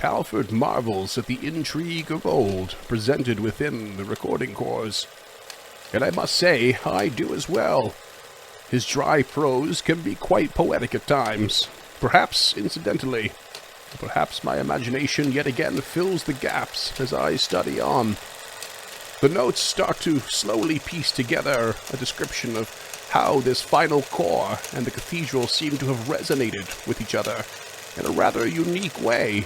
Talford marvels at the intrigue of old presented within the recording cores. And I must say, I do as well. His dry prose can be quite poetic at times, perhaps incidentally. Perhaps my imagination yet again fills the gaps as I study on. The notes start to slowly piece together a description of how this final core and the cathedral seem to have resonated with each other in a rather unique way.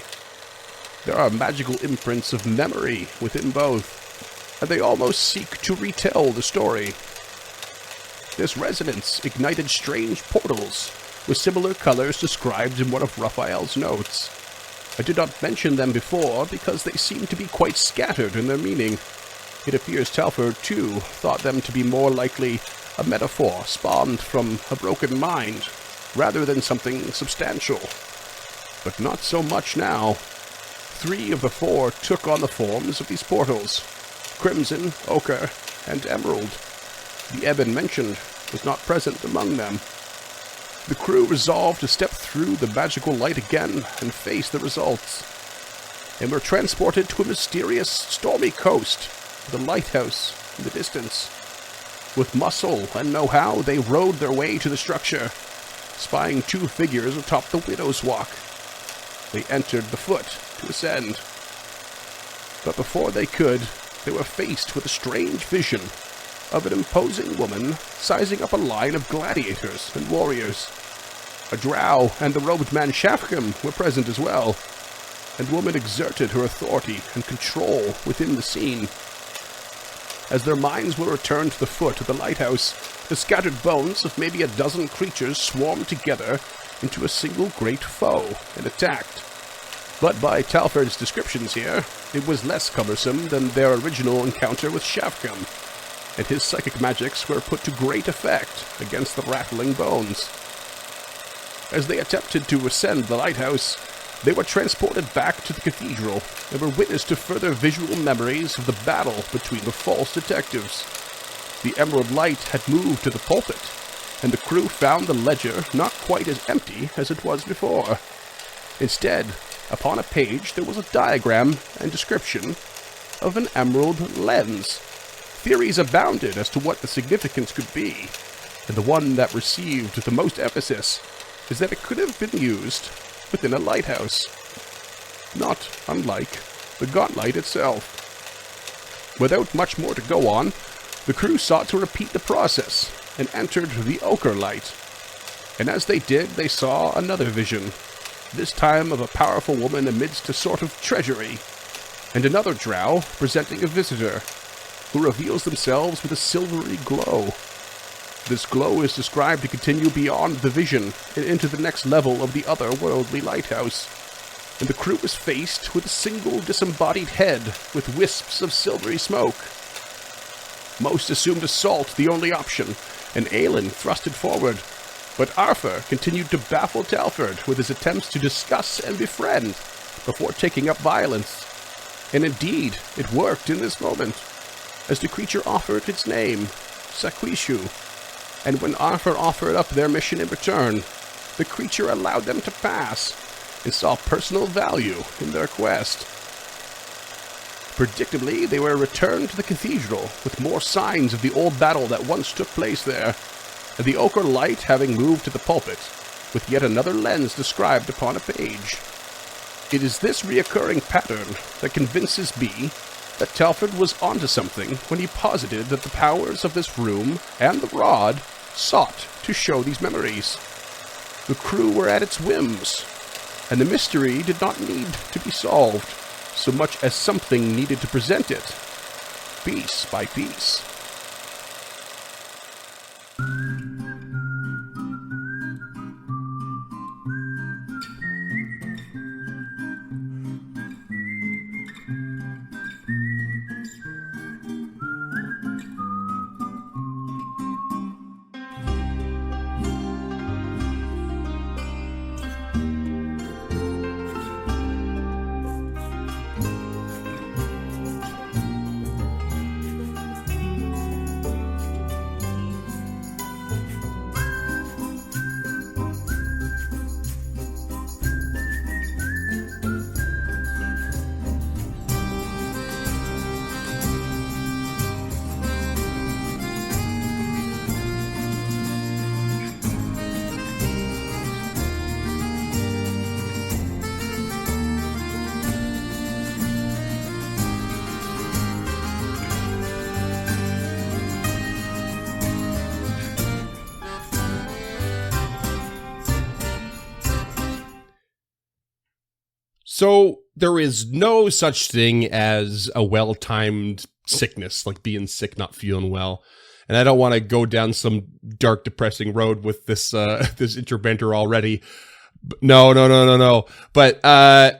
There are magical imprints of memory within both, and they almost seek to retell the story. This resonance ignited strange portals with similar colors described in one of Raphael's notes. I did not mention them before because they seem to be quite scattered in their meaning. It appears Talford, too, thought them to be more likely a metaphor spawned from a broken mind, rather than something substantial. But not so much now. 3 of the 4 took on the forms of these portals: Crimson, Ochre, and Emerald. The ebon mentioned was not present among them. The crew resolved to step through the magical light again and face the results, and were transported to a mysterious, stormy coast, with a lighthouse in the distance. With muscle and know-how, they rowed their way to the structure, spying 2 figures atop the Widow's Walk. They entered the foot to ascend. But before they could, they were faced with a strange vision of an imposing woman sizing up a line of gladiators and warriors. A drow and the robed man Shafkham were present as well, and the woman exerted her authority and control within the scene. As their minds were returned to the foot of the lighthouse, the scattered bones of maybe a dozen creatures swarmed together into a single great foe and attacked. But by Talford's descriptions here, it was less cumbersome than their original encounter with Shafkham, and his psychic magics were put to great effect against the rattling bones. As they attempted to ascend the lighthouse, they were transported back to the cathedral and were witness to further visual memories of the battle between the false detectives. The emerald light had moved to the pulpit, and the crew found the ledger not quite as empty as it was before. Instead, upon a page there was a diagram and description of an emerald lens. Theories abounded as to what the significance could be, and the one that received the most emphasis is that it could have been used within a lighthouse, not unlike the Gauntlet itself. Without much more to go on, the crew sought to repeat the process and entered the ochre light. And as they did, they saw another vision, this time of a powerful woman amidst a sort of treasury, and another drow presenting a visitor, who reveals themselves with a silvery glow. This glow is described to continue beyond the vision and into the next level of the otherworldly lighthouse, and the crew was faced with a single disembodied head with wisps of silvery smoke. Most assumed assault the only option, and Aelin thrusted forward, but Arthur continued to baffle Talford with his attempts to discuss and befriend before taking up violence. And indeed, it worked in this moment, as the creature offered its name, Sakwishu, and when Arthur offered up their mission in return, the creature allowed them to pass and saw personal value in their quest. Predictably, they were returned to the cathedral with more signs of the old battle that once took place there, and the ochre light having moved to the pulpit, with yet another lens described upon a page. It is this reoccurring pattern that convinces me that Talford was onto something when he posited that the powers of this room and the rod sought to show these memories. The crew were at its whims, and the mystery did not need to be solved so much as something needed to present it, piece by piece. So there is no such thing as a well-timed sickness, like being sick, not feeling well. And I don't want to go down some dark, depressing road with this this interbanter already. No. But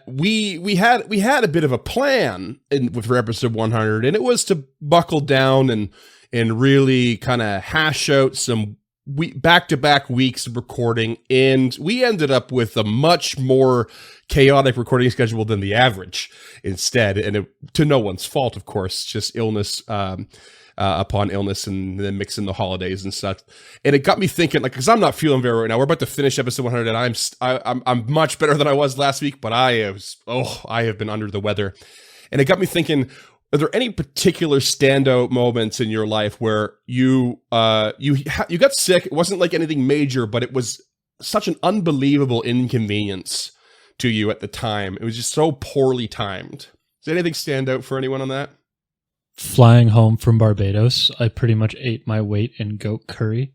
we had a bit of a plan for episode 100, and it was to buckle down and really kind of hash out some back-to-back weeks of recording, and we ended up with a much more chaotic recording schedule than the average instead, and to no one's fault, of course, just illness upon illness, and then mixing the holidays and such. And it got me thinking, like, because I'm not feeling very right now. We're about to finish episode 100, and I'm much better than I was last week, but I have been under the weather. And it got me thinking, are there any particular standout moments in your life where you got sick? It wasn't like anything major, but it was such an unbelievable inconvenience to you at the time. It was just so poorly timed. Does anything stand out for anyone on that? Flying home from Barbados, I pretty much ate my weight in goat curry.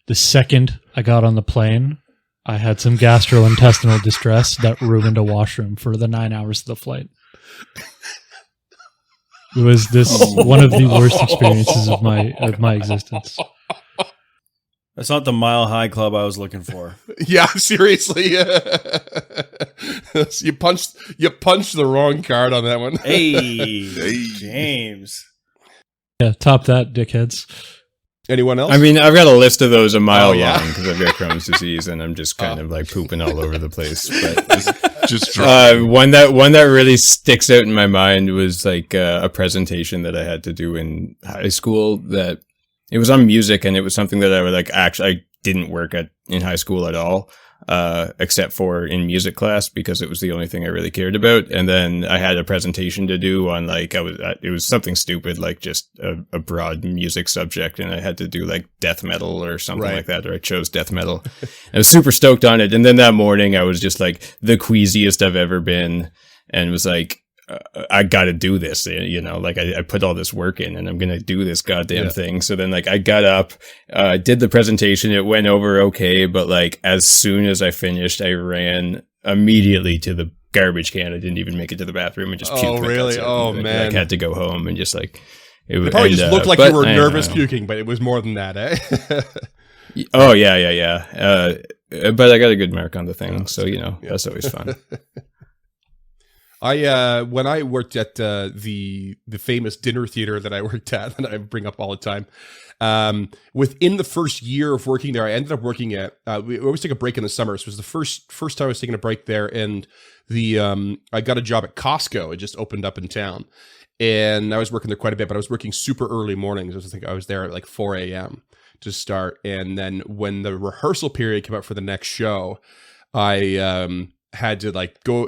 The second I got on the plane, I had some gastrointestinal distress that ruined a washroom for the 9 hours of the flight. It was one of the worst experiences of my existence. That's not the Mile High Club I was looking for. Yeah, seriously. You punched the wrong card on that one. Hey, James. Yeah, top that, dickheads. Anyone else? I mean, I've got a list of those a mile long because I've got Crohn's disease and I'm just kind of like pooping all over the place. But just one that really sticks out in my mind was like a presentation that I had to do in high school. That it was on music, and it was something that I would I didn't work at in high school at all, except for in music class, because it was the only thing I really cared about. And then I had a presentation to do on it was something stupid, like just a broad music subject. And I had to do like death metal or something like that, or I chose death metal. I was super stoked on it. And then that morning I was just like the queasiest I've ever been, and was like, I got to do this, I put all this work in and I'm going to do this goddamn thing. So then I got up, did the presentation. It went over okay. But as soon as I finished, I ran immediately to the garbage can. I didn't even make it to the bathroom and just puked. Oh, really? Oh, man. I had to go home and just it probably just looked like you were nervous puking, but it was more than that, eh? Oh, yeah. But I got a good mark on the thing. So, that's always fun. When I worked at the famous dinner theater that I worked at, that I bring up all the time, within the first year of working there, I ended up working at. We always take a break in the summer. So it was the first time I was taking a break there, and I got a job at Costco. It just opened up in town, and I was working there quite a bit. But I was working super early mornings. I was there at 4 a.m. to start, and then when the rehearsal period came up for the next show, I had to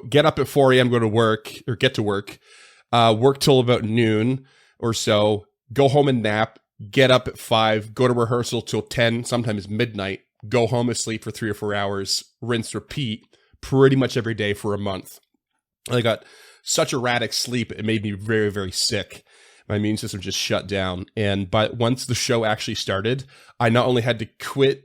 get up at 4 a.m., get to work, work till about noon or so, go home and nap, get up at 5, go to rehearsal till 10, sometimes midnight, go home and sleep for 3 or 4 hours, rinse, repeat, pretty much every day for a month. I got such erratic sleep, it made me very, very sick. My immune system just shut down. But once the show actually started, I not only had to quit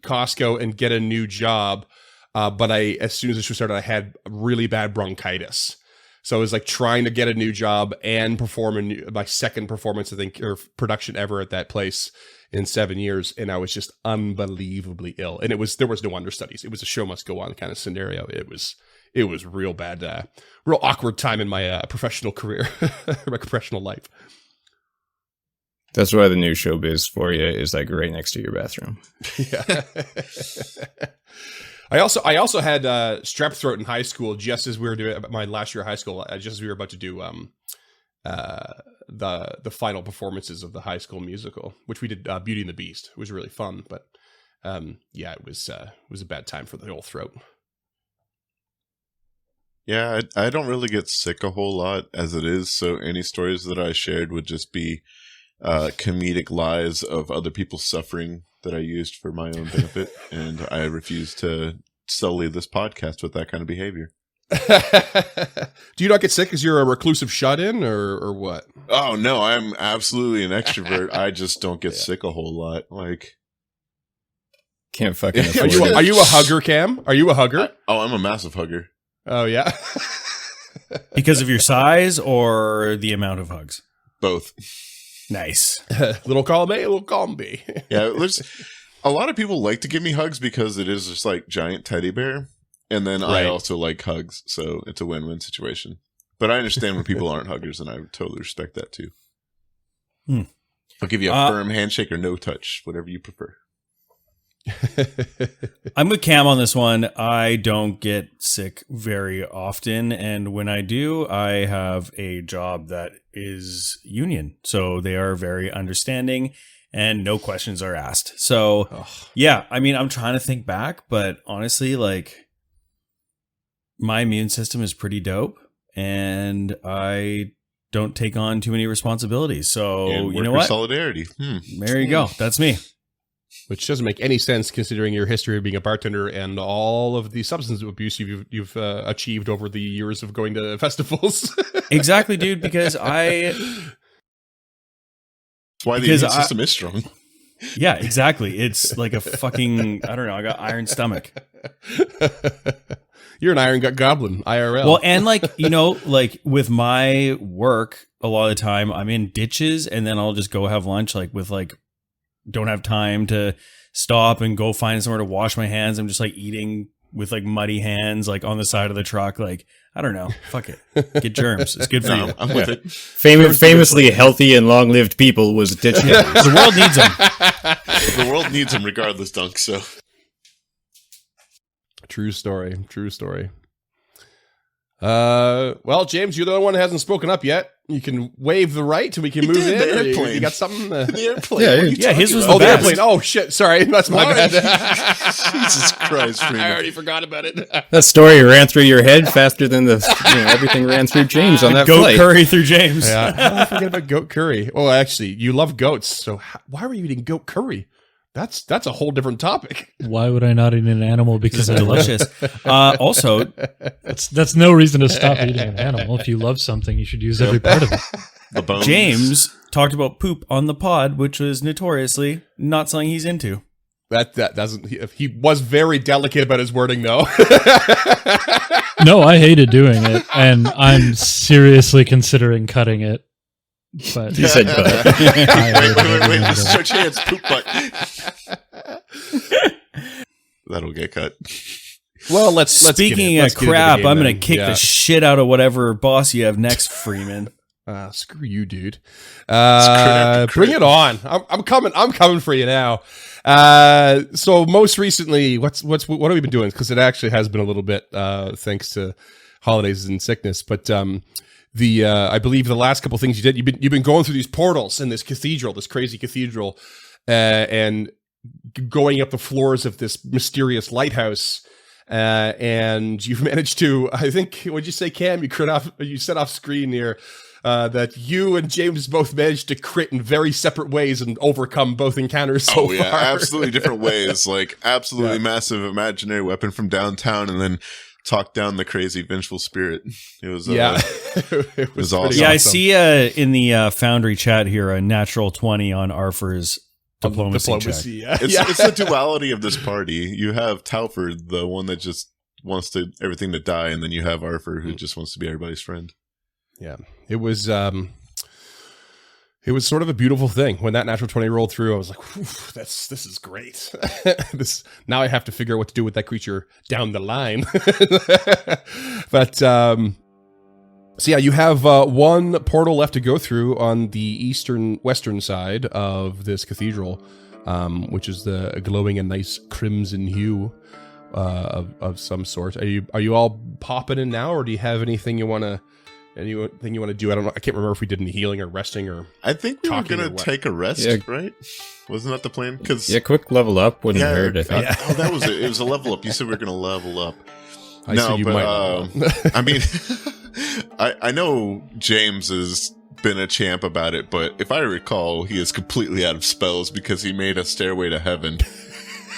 Costco and get a new job, but as soon as the show started, I had really bad bronchitis. So I was trying to get a new job and perform my second performance, I think, or production ever at that place in 7 years. And I was just unbelievably ill. And there was no understudies. It was a show must go on kind of scenario. It was real bad, real awkward time in my professional career, my professional life. That's why the new showbiz for you is right next to your bathroom. Yeah. I also had strep throat in high school, just as we were doing my last year of high school, just as we were about to do the final performances of the High School Musical, which we did Beauty and the Beast. It was really fun, but it was a bad time for the whole throat. Yeah, I don't really get sick a whole lot as it is, so any stories that I shared would just be comedic lies of other people's suffering that I used for my own benefit, and I refuse to sully this podcast with that kind of behavior. Do you not get sick because you're a reclusive shut-in, or what? Oh, no, I'm absolutely an extrovert. I just don't get sick a whole lot. Can't fucking afford it. Are you a hugger, Cam? Are you a hugger? I'm a massive hugger. Oh, yeah? Because of your size or the amount of hugs? Both. Nice. Little column A, little column B. Yeah, there's a lot of people like to give me hugs because it is just like giant teddy bear. And then I Right. also like hugs, so it's a win-win situation. But I understand when people aren't huggers, and I totally respect that too. I'll give you a firm handshake or no touch, whatever you prefer. I'm with Cam on this one. I don't get sick very often. And when I do, I have a job that is union. So they are very understanding and no questions are asked. So, yeah, I mean, I'm trying to think back, but honestly, like, my immune system is pretty dope and I don't take on too many responsibilities. So, And you know worker what? solidarity. There you go. That's me. Which doesn't make any sense considering your history of being a bartender and all of the substance abuse you've achieved over the years of going to festivals. Exactly, dude, because That's why the Because immune system is strong. yeah, exactly. It's like a fucking, I don't know, I got iron stomach. You're an iron gut goblin, IRL. Well, and like, you know, like with my work, a lot of the time I'm in ditches and then I'll just go have lunch, like with like, don't have time to stop and go find somewhere to wash my hands. I'm just like eating with like muddy hands, like on the side of the truck. Like, I don't know. Fuck it. Get germs. It's good for you. I'm with it. Famously healthy and long-lived people was ditch diggers. The world needs them. The world needs them regardless, Dunk, so. True story. True story. Well, James, you're the only one that hasn't spoken up yet. You can wave the right and we can He move did, in. the or airplane. You got something? The airplane. Yeah, What are you yeah, his talking was about? Oh, the best. airplane. Oh, shit. Sorry. That's my Why? bad. Jesus Christ, I Freeman. already forgot about it. That story ran through your head faster than everything ran through James on that Goat flight. curry through James. Yeah. How did I forget about goat curry? Oh, actually, you love goats. So why were you eating goat curry? That's a whole different topic. Why would I not eat an animal because It's I love it? delicious. Also, That's no reason to stop eating an animal. If you love something, you should use every part of it. The bones. James talked about poop on the pod, which was notoriously not something he's into. That doesn't. He was very delicate about his wording, though. No, I hated doing it, and I'm seriously considering cutting it. But He said, but. I hated Wait, it. this is our chance. Poop butt. That'll get cut. Well, let's Speaking let's of get into the crap, game I'm going then. to kick Yeah. the shit out of whatever boss you have next, Freeman. Screw you, dude. after crit. Bring it on. I'm coming. I'm coming for you now. So most recently, what have we been doing? Because it actually has been a little bit, thanks to holidays and sickness. But I believe the last couple things you did, you've been going through these portals in this cathedral, this crazy cathedral, and going up the floors of this mysterious lighthouse. And you've managed to, I think, what'd you say, Cam? You said off screen here that you and James both managed to crit in very separate ways and overcome both encounters so Oh, yeah. far. Absolutely different ways. Like, absolutely massive imaginary weapon from downtown and then talk down the crazy vengeful spirit. It was, it was awesome. pretty Yeah, I see in the Foundry chat here a natural 20 on Arthur's diplomacy check. Yeah. It's the duality of this party. You have Talford, the one that just wants everything to die, and then you have Arthur, who just wants to be everybody's friend. Yeah, it was sort of a beautiful thing when that natural 20 rolled through. I was like, this is great. Now I have to figure out what to do with that creature down the line. But so yeah, you have one portal left to go through on the western side of this cathedral, which is the glowing a nice crimson hue of some sort. Are you all popping in now, or do you have anything you want to? Anything you want to do? I don't know. I can't remember if we did any healing or resting or. I think we were Talking going or to what? take a rest, Yeah. right? Wasn't that the plan? Cause, Yeah, quick level up wouldn't hurt, I think. Oh, that was it. It was a level up. You said we were going to level up. I said you might. I mean, I know James has been a champ about it, but if I recall, he is completely out of spells because he made a stairway to heaven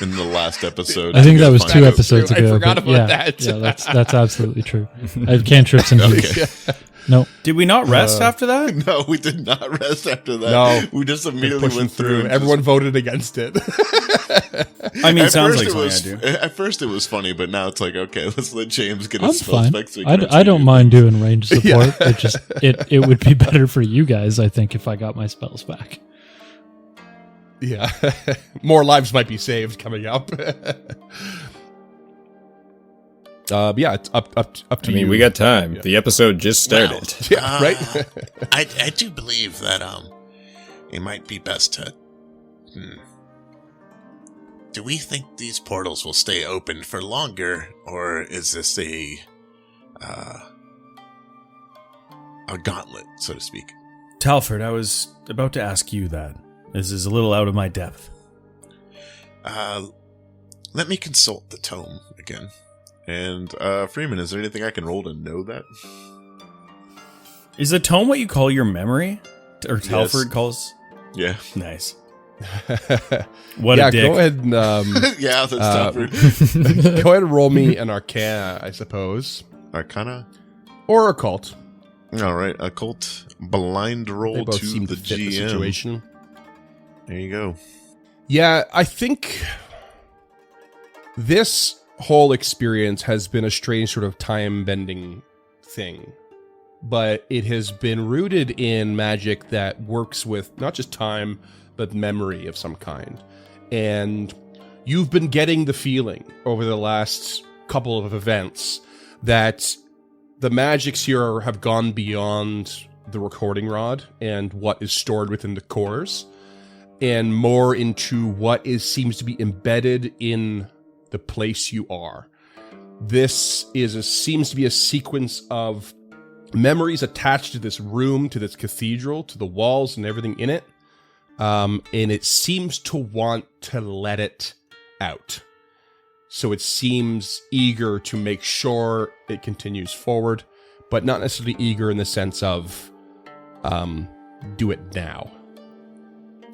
in the last episode. I think You that guys was find 2 out. episodes I ago. forgot but about yeah, that. Yeah, that's absolutely true. I have cantrips and heals. Okay. No. Did we not rest after that? No, we did not rest after that. No. We just immediately Pushing went through. and Everyone voted against it. I mean, At sounds first like it something was, I do. At first it was funny, but now it's like, okay, let's let James get I'm his spell fine. specs. So we can I don't actually mind do doing range support. It just it would be better for you guys, I think, if I got my spells back. Yeah. More lives might be saved coming up. Yeah, it's up to I you. mean, we got time. Yeah. The episode just started. Yeah, right? I do believe that it might be best to. Do we think these portals will stay open for longer, or is this a gauntlet, so to speak? Talford, I was about to ask you that. This is a little out of my depth. Let me consult the tome again. And Freeman, is there anything I can roll to know that? Is the tome what you call your memory? Or Yes. Talford calls? Yeah. Nice. What Yeah, a dick. go ahead and Yeah, that's tougher. go ahead and roll me an Arcana, I suppose, Arcana. or Occult. All right, occult blind They roll both to seem the to fit the GM. situation. There you go. Yeah, I think this whole experience has been a strange sort of time-bending thing, but it has been rooted in magic that works with not just time, but memory of some kind. And you've been getting the feeling over the last couple of events that the magics here have gone beyond the recording rod and what is stored within the cores, and more into what seems to be embedded in the place you are. This seems to be a sequence of memories attached to this room, to this cathedral, to the walls and everything in it. And it seems to want to let it out. So it seems eager to make sure it continues forward, but not necessarily eager in the sense of do it now.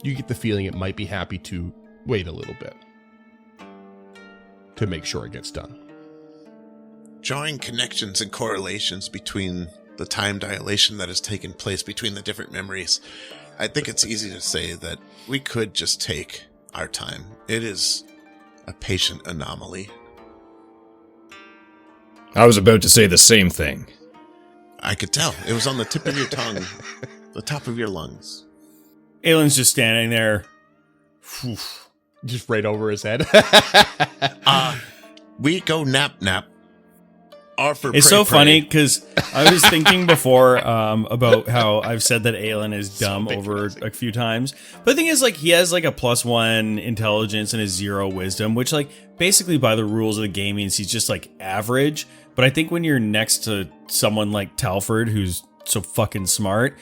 You get the feeling it might be happy to wait a little bit to make sure it gets done. Drawing connections and correlations between the time dilation that has taken place between the different memories, I think it's easy to say that we could just take our time. It is a patient anomaly. I was about to say the same thing. I could tell. It was on the tip of your tongue, the top of your lungs. Aylin's just standing there. Phew. Just right over his head. We go nap. Arthur, It's pray, so pray. funny because I was thinking before about how I've said that Aylin is dumb over a few times. But the thing is, like, he has like a +1 intelligence and a 0 wisdom, which, like, basically by the rules of the game means he's just like average. But I think when you're next to someone like Talford, who's so fucking smart,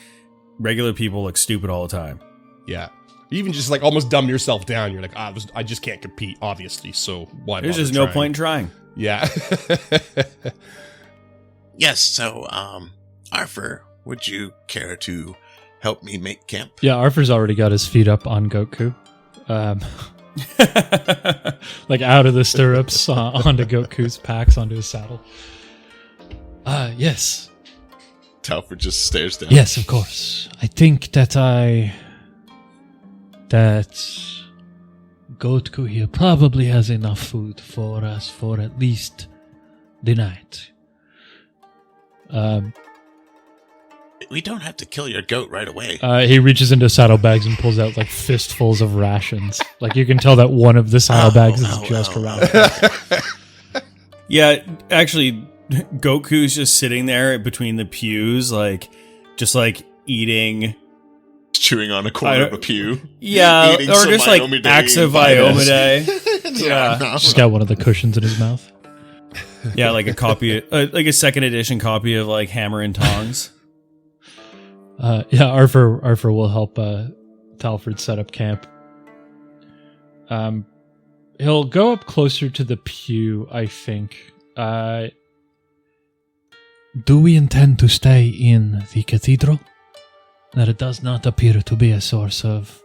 regular people look stupid all the time. Yeah. You even just like almost dumb yourself down. You're like, I just can't compete, obviously. So why? There's bother just no trying? point in trying. Yeah. Yes, so, Arthur, would you care to help me make camp? Yeah, Arthur's already got his feet up on Goku. Like out of the stirrups onto Goku's packs, onto his saddle. Yes. Talford just stares down. Yes, of course. I think that Goku here probably has enough food for us for at least the night. We don't have to kill your goat right away. He reaches into saddlebags and pulls out like fistfuls of rations. Like you can tell that one of the saddlebags is just around. Yeah, actually, Goku's just sitting there between the pews, like, just like eating. Chewing on a corner of a pew. Yeah, Eating or some just like Iomide acts of Iomide. Iomide. Yeah. Just got one of the cushions in his mouth. Yeah, like a copy, like a second edition copy of like Hammer and Tongs. Yeah, Arthur will help Talford set up camp. He'll go up closer to the pew, I think. Do we intend to stay in the cathedral? There does not appear to be a source of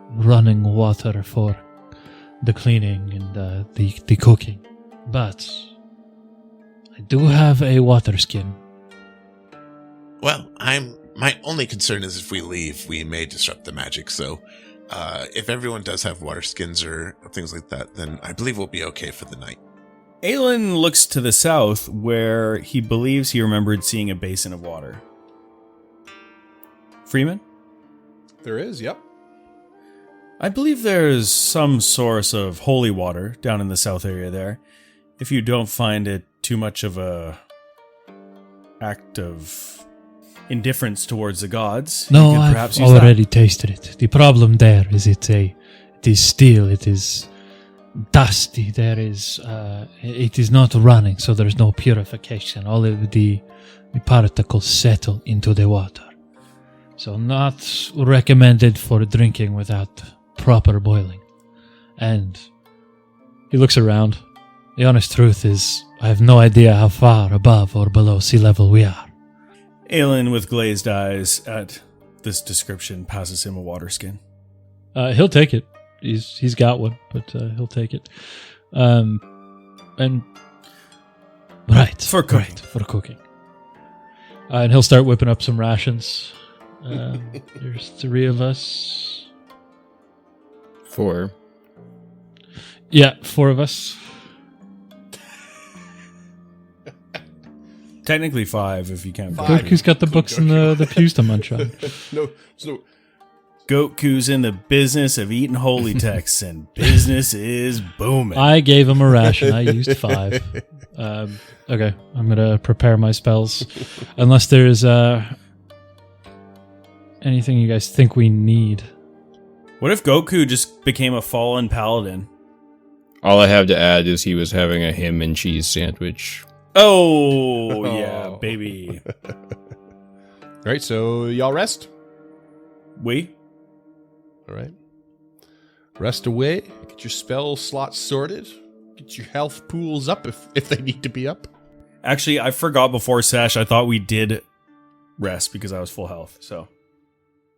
running water for the cleaning and the cooking. But I do have a water skin. Well, my only concern is if we leave, we may disrupt the magic. So, if everyone does have water skins or things like that, then I believe we'll be okay for the night. Aelin looks to the south, where he believes he remembered seeing a basin of water. Freeman? There is, yep. I believe there's some source of holy water down in the south area there. If you don't find it too much of a act of indifference towards the gods, No, you could I've perhaps use already tasted it. The problem there is it is steel. It is dusty. It is not running, so there is no purification. All of the particles settle into the water. So not recommended for drinking without proper boiling. And he looks around. The honest truth is, I have no idea how far above or below sea level we are. Aelin, with glazed eyes at this description, passes him a water skin. He'll take it. He's got one, but he'll take it. And right For cooking. right, for cooking. And he'll start whipping up some rations. There's 3 of us. 4. Yeah, 4 of us. Technically 5 if you count Five. Goku's got the books and the pews to munch on. No, so Goku's in the business of eating holy texts, and business is booming. I gave him a ration. I used 5. Okay, I'm gonna prepare my spells. Unless there's anything you guys think we need. What if Goku just became a fallen paladin? All I have to add is he was having a ham and cheese sandwich. Oh, yeah, baby. all right, so y'all rest. We? All right, rest away. Get your spell slots sorted. Get your health pools up if they need to be up. Actually, I forgot before Sesh. I thought we did rest because I was full health, so.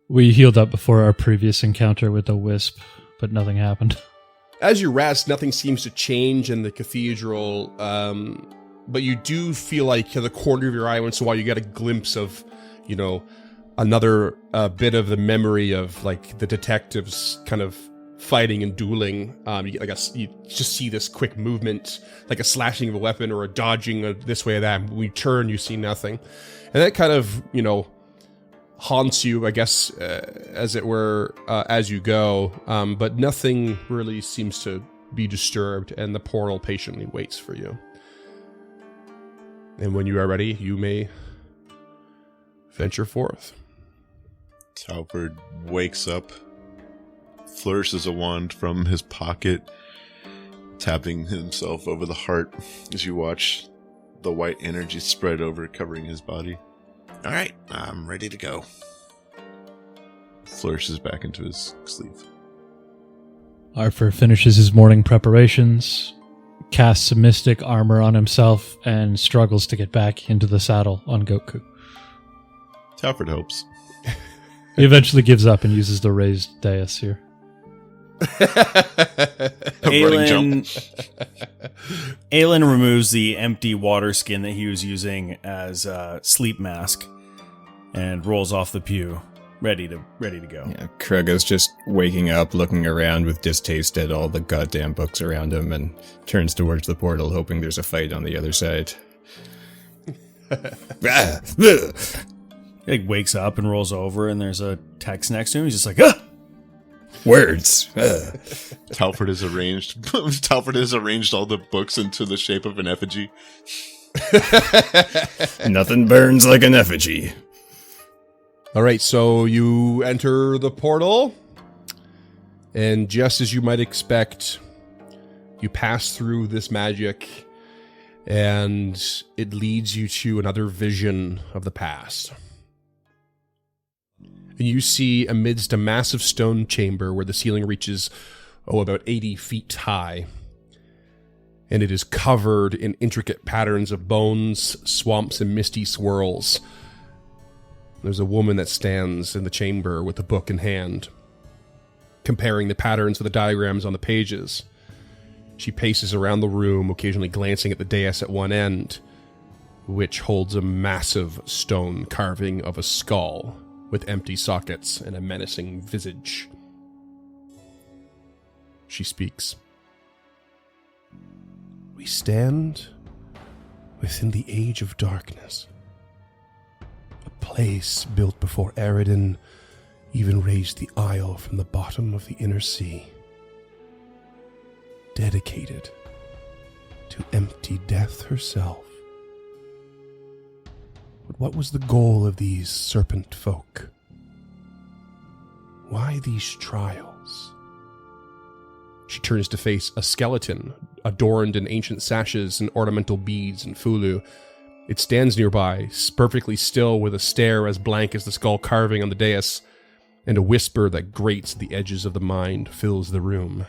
We healed up before our previous encounter with the wisp, but nothing happened. As you rest, nothing seems to change in the cathedral, but you do feel like in the corner of your eye once in a while you get a glimpse of, another bit of the memory of like the detectives kind of fighting and dueling. You just see this quick movement, like a slashing of a weapon or a dodging of this way or that. When you turn, you see nothing, and that kind of haunts you, I guess, as it were, as you go. But nothing really seems to be disturbed, and the portal patiently waits for you. And when you are ready, you may venture forth. Talford wakes up, flourishes a wand from his pocket, tapping himself over the heart as you watch the white energy spread over, covering his body. All right, I'm ready to go. Flourishes back into his sleeve. Arthur finishes his morning preparations, casts a mystic armor on himself, and struggles to get back into the saddle on Goku. Talford helps. He eventually gives up and uses the raised dais here. Running jump. Aelin removes the empty water skin that he was using as a sleep mask and rolls off the pew, ready to go. Yeah, Kruga's just waking up, looking around with distaste at all the goddamn books around him, and turns towards the portal, hoping there's a fight on the other side. He wakes up and rolls over, and there's a text next to him. He's just like, ah! Words. Talford has arranged. Talford has arranged all the books into the shape of an effigy. Nothing burns like an effigy. All right, so you enter the portal, and just as you might expect, you pass through this magic, and it leads you to another vision of the past. And you see amidst a massive stone chamber where the ceiling reaches, about 80 feet high. And it is covered in intricate patterns of bones, swamps, and misty swirls. There's a woman that stands in the chamber with a book in hand, comparing the patterns with the diagrams on the pages. She paces around the room, occasionally glancing at the dais at one end. which holds a massive stone carving of a skull with empty sockets and a menacing visage. She speaks. We stand within the age of darkness, a place built before Eridan even raised the isle from the bottom of the inner sea, dedicated to empty death herself. But what was the goal of these serpent folk? Why these trials? She turns to face a skeleton, adorned in ancient sashes and ornamental beads and fulu. It stands nearby, perfectly still, with a stare as blank as the skull carving on the dais, and a whisper that grates the edges of the mind fills the room.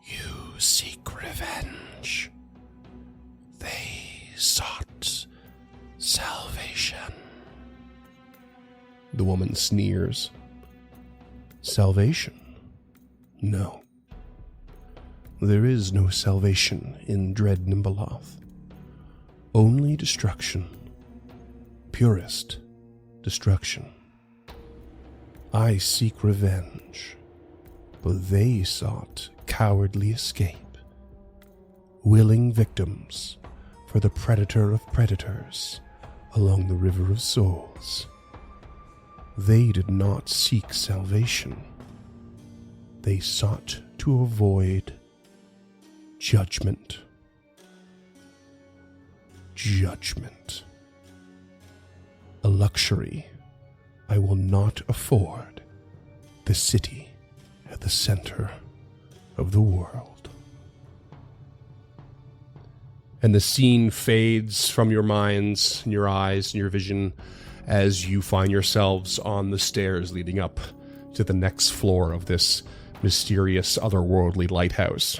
You seek revenge. They sought salvation. The woman sneers. Salvation? No. There is no salvation in dread Nimbaloth. Only destruction. Purest destruction. I seek revenge, but they sought cowardly escape. Willing victims for the predator of predators along the River of Souls. They did not seek salvation. They sought to avoid judgment. Judgment. A luxury I will not afford the city at the center of the world. And the scene fades from your minds and your eyes and your vision as you find yourselves on the stairs leading up to the next floor of this mysterious otherworldly lighthouse.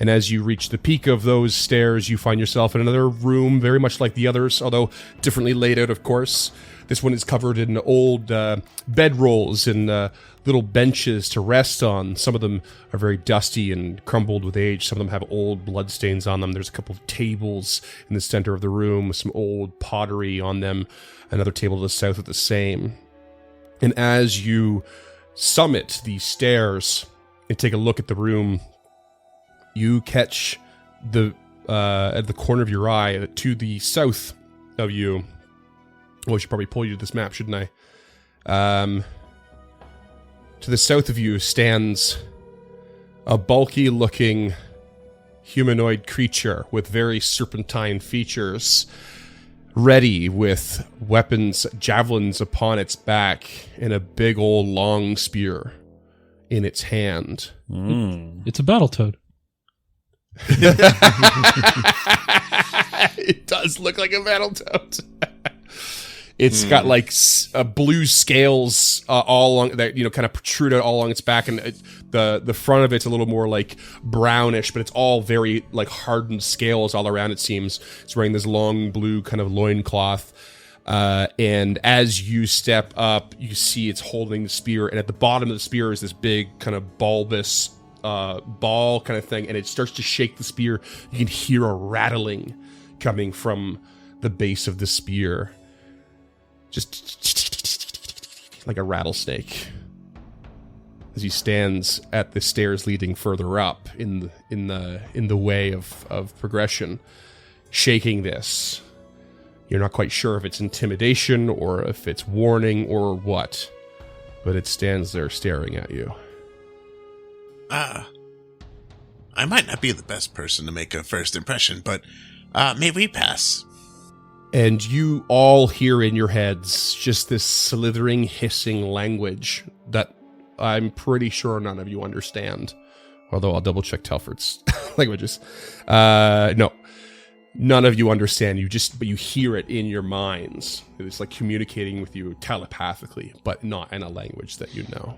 And as you reach the peak of those stairs, you find yourself in another room very much like the others, although differently laid out, of course. This one is covered in old bedrolls and little benches to rest on. Some of them are very dusty and crumbled with age. Some of them have old bloodstains on them. There's a couple of tables in the center of the room with some old pottery on them. Another table to the south with the same. And as you summit these stairs and take a look at the room, you catch the at the corner of your eye to the south of you. Well, I should probably pull you to this map, shouldn't I? To the south of you stands a bulky-looking humanoid creature with very serpentine features, ready with weapons, javelins upon its back, and a big old long spear in its hand. It's a Battletoad. It does look like a Battletoad. It's got like blue scales all along that, kind of protrude out all along its back, and the front of it's a little more like brownish, but it's all very like hardened scales all around. It seems it's wearing this long blue kind of loincloth, and as you step up, you see it's holding the spear, and at the bottom of the spear is this big kind of bulbous ball kind of thing, and it starts to shake the spear. You can hear a rattling coming from the base of the spear. Just like a rattlesnake, as he stands at the stairs leading further up in the way of progression, shaking this. You're not quite sure if it's intimidation or if it's warning or what, but it stands there staring at you. I might not be the best person to make a first impression, but may we pass? And you all hear in your heads just this slithering, hissing language that I'm pretty sure none of you understand. Although I'll double check Telford's languages. No, none of you understand. But you hear it in your minds. It's like communicating with you telepathically, but not in a language that you know.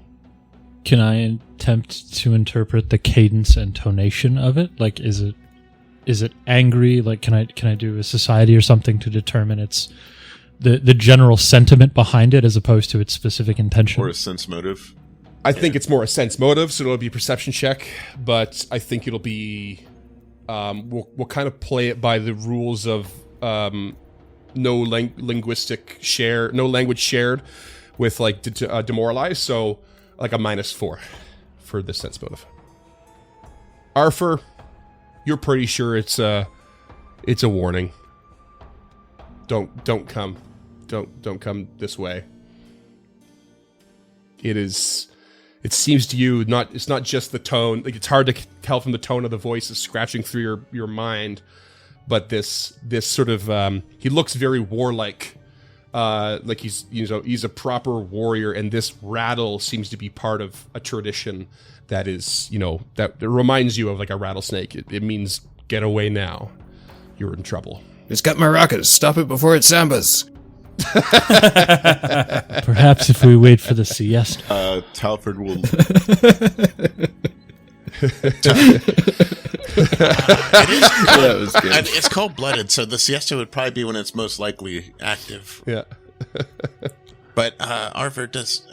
Can I attempt to interpret the cadence and tonation of it? Like, is it angry? Like, can I do a society or something to determine its the general sentiment behind it as opposed to its specific intention? Or a sense motive? I think it's more a sense motive, so it'll be a perception check, but I think it'll be we'll kind of play it by the rules of no language shared with like demoralize. So like a -4 for the sense motive. Arthur, you're pretty sure it's a warning. Don't come this way. It seems to you it's not just the tone. Like, it's hard to tell from the tone of the voice is scratching through your mind, but this sort of he looks very warlike, like he's a proper warrior, and this rattle seems to be part of a tradition that is that reminds you of like a rattlesnake. It means get away now. You're in trouble. It's got maracas. Stop it before it sambas. Perhaps if we wait for the siesta. Talford will. That was good. It's cold-blooded, so the siesta would probably be when it's most likely active. Yeah. But Arthur, does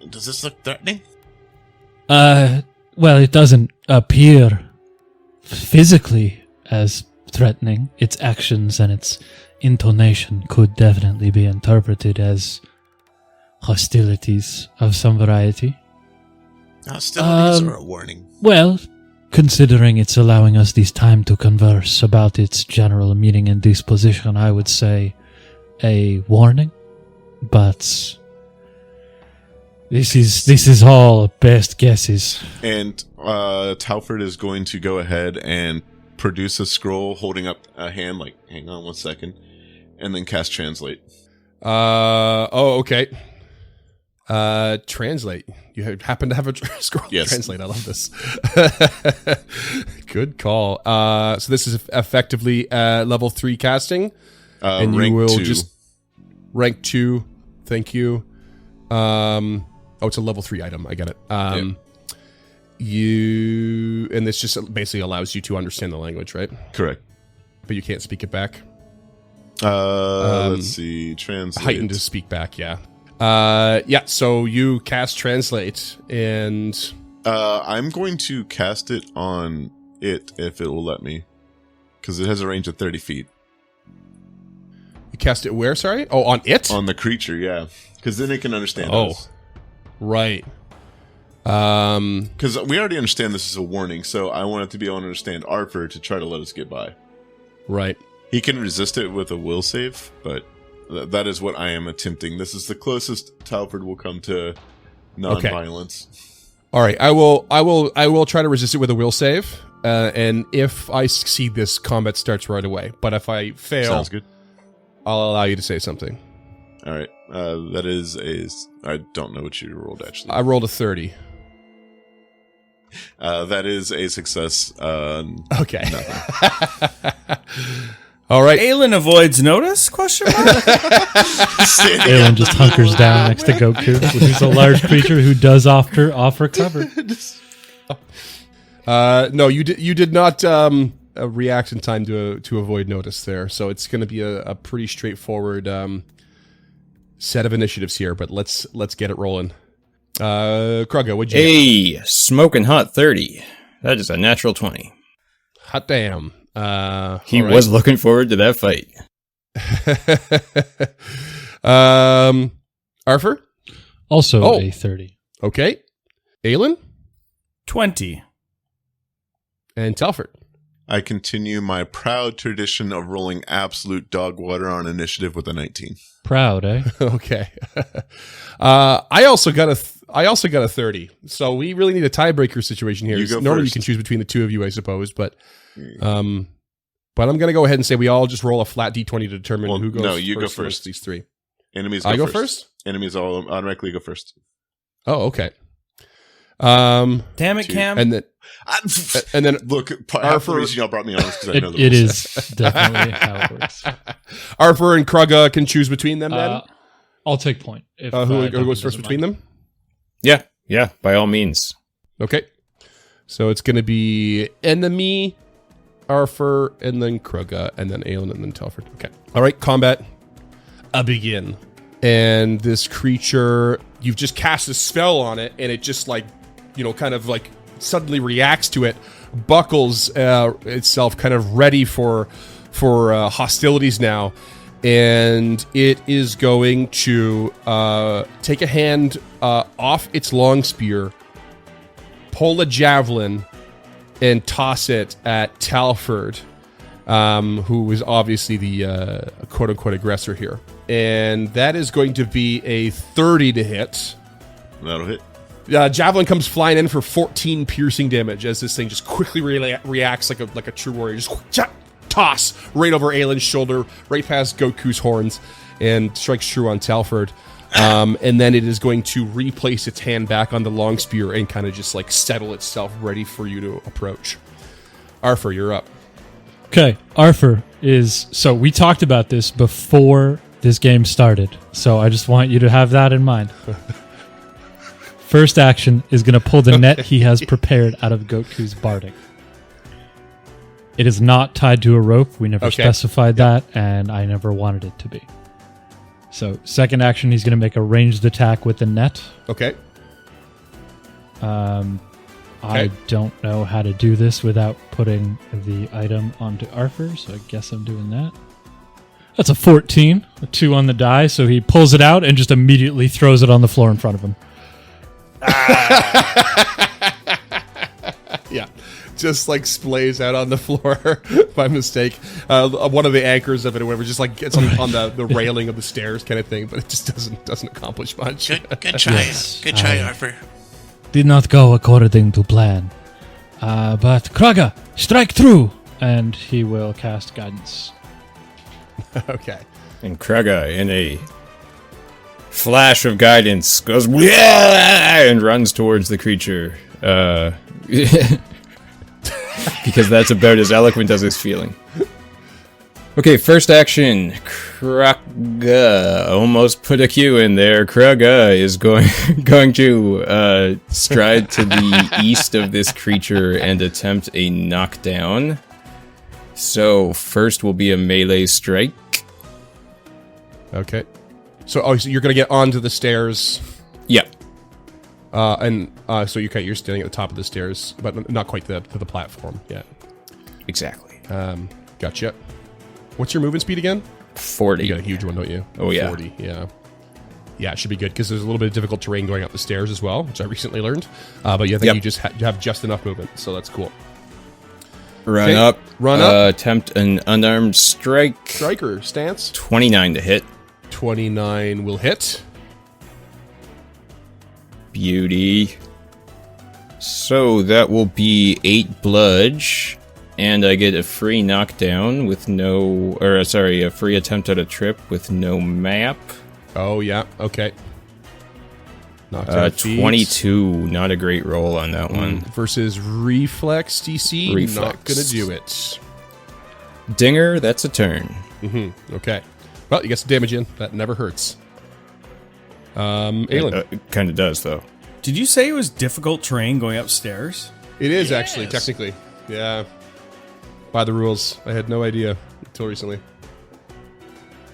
this look threatening? Well, it doesn't appear physically as threatening. Its actions and its intonation could definitely be interpreted as hostilities of some variety. Hostilities or a warning? Well, considering it's allowing us this time to converse about its general meaning and disposition, I would say a warning. But this is all best guesses. And Talford is going to go ahead and produce a scroll, holding up a hand, like, hang on 1 second, and then cast Translate. Okay. Translate. You happen to have a scroll? Yes. Translate. I love this. Good call. So this is effectively level 3 casting. And you will 2. just... Rank 2. Thank you. It's a level 3 item. I get it. And this just basically allows you to understand the language, right? Correct. But you can't speak it back. Let's see. Translate. Heightened to speak back, yeah. So you cast Translate, and... I'm going to cast it on it, if it will let me. Because it has a range of 30 feet. You cast it where, sorry? Oh, on it? On the creature, yeah. Because then it can understand us. Right. Because we already understand this is a warning, so I want it to be able to understand Arthur to try to let us get by. Right. He can resist it with a will save, but that is what I am attempting. This is the closest Talford will come to non-violence. Okay. All right, I will try to resist it with a will save, and if I succeed, this combat starts right away. But if I fail, sounds good. I'll allow you to say something. All right, that is I don't know what you rolled actually. I rolled a 30. That is a success. Okay. All right. Aelin avoids notice? Question mark? Aelin just hunkers down next to Goku, who's a large creature who does offer cover. No, you did not react in time to avoid notice there. So it's going to be a pretty straightforward set of initiatives here. But let's get it rolling. Krugga, what'd you get? Hey, smoking hot 30. That is a natural 20. Hot damn. He was looking forward to that fight. Arthur? Also a 30. Okay. Aelin? 20. And Telford? I continue my proud tradition of rolling absolute dog water on initiative with a 19. Proud, eh? Okay. I also got a 30. So we really need a tiebreaker situation here. You go Normally first. you can choose between the two of you, I suppose, but I'm going to go ahead and say we all just roll a flat d20 to determine who goes no, you first go amongst first. these three. Enemies I go go first? Enemies all automatically go first. Oh, okay. Damn it, 2. Cam. And then Look, half the reason y'all brought me on is because I know the It rules. is definitely how it works. Arthur and Krugga can choose between them then? I'll take point. If, Who Duncan goes first doesn't between mind. them? Yeah, by all means. Okay. So it's going to be enemy, Arthur, and then Krugga, and then Aelin, and then Telford. Okay. All right, combat. Begin. And this creature, you've just cast a spell on it, and it just kind of suddenly reacts to it, buckles itself, kind of ready for hostilities now, and it is going to take a hand off its long spear, pull a javelin, and toss it at Talford, who is obviously the quote-unquote aggressor here. And that is going to be a 30 to hit. That'll hit. Javelin comes flying in for 14 piercing damage as this thing just quickly reacts like a true warrior. Just toss right over Aylin's shoulder, right past Goku's horns, and strikes true on Talford. And then it is going to replace its hand back on the long spear and kind of just like settle itself ready for you to approach. Arthur, you're up. Okay, Arthur is... So we talked about this before this game started, so I just want you to have that in mind. First action is going to pull the net he has prepared out of Goku's barding. It is not tied to a rope. We never specified that, and I never wanted it to be. So, second action, he's going to make a ranged attack with the net. Okay. I don't know how to do this without putting the item onto Arthur, so I guess I'm doing that. That's a 14, a 2 on the die, so he pulls it out and just immediately throws it on the floor in front of him. Yeah, just like splays out on the floor by mistake. One of the anchors of it or whatever just like gets on the railing of the stairs kind of thing, but it just doesn't accomplish much. Good try. Good try, Arthur. Did not go according to plan. But Kraga, strike through! And he will cast guidance. Okay. And Kraga, in a flash of guidance, goes and runs towards the creature. Because that's about as eloquent as his feeling. Okay, first action. Kraga almost put a Q in there. Kraga is going to stride to the east of this creature and attempt a knockdown. So first will be a melee strike. Okay. So you're going to get onto the stairs. Yeah. So you're standing at the top of the stairs, but not quite to the platform yet. Exactly. Gotcha. What's your movement speed again? 40. You got a huge one, don't you? Oh, yeah. 40, yeah. Yeah, it should be good, because there's a little bit of difficult terrain going up the stairs as well, which I recently learned. But yeah, I think you just have just enough movement, so that's cool. Run up. Attempt an unarmed strike. Striker, stance. 29 to hit. 29 will hit. Beauty. So that will be 8 bludge. And I get a free knockdown with a free attempt at a trip with no map. Oh, yeah, okay. Knockdown 22, not a great roll on that one. Versus Reflex DC, Reflex. Not gonna do it. Dinger, that's a turn. Okay. Well, you get some damage in. That never hurts. Aelin. It kind of does, though. Did you say it was difficult terrain going upstairs? It is, actually, technically. Yeah. By the rules. I had no idea until recently.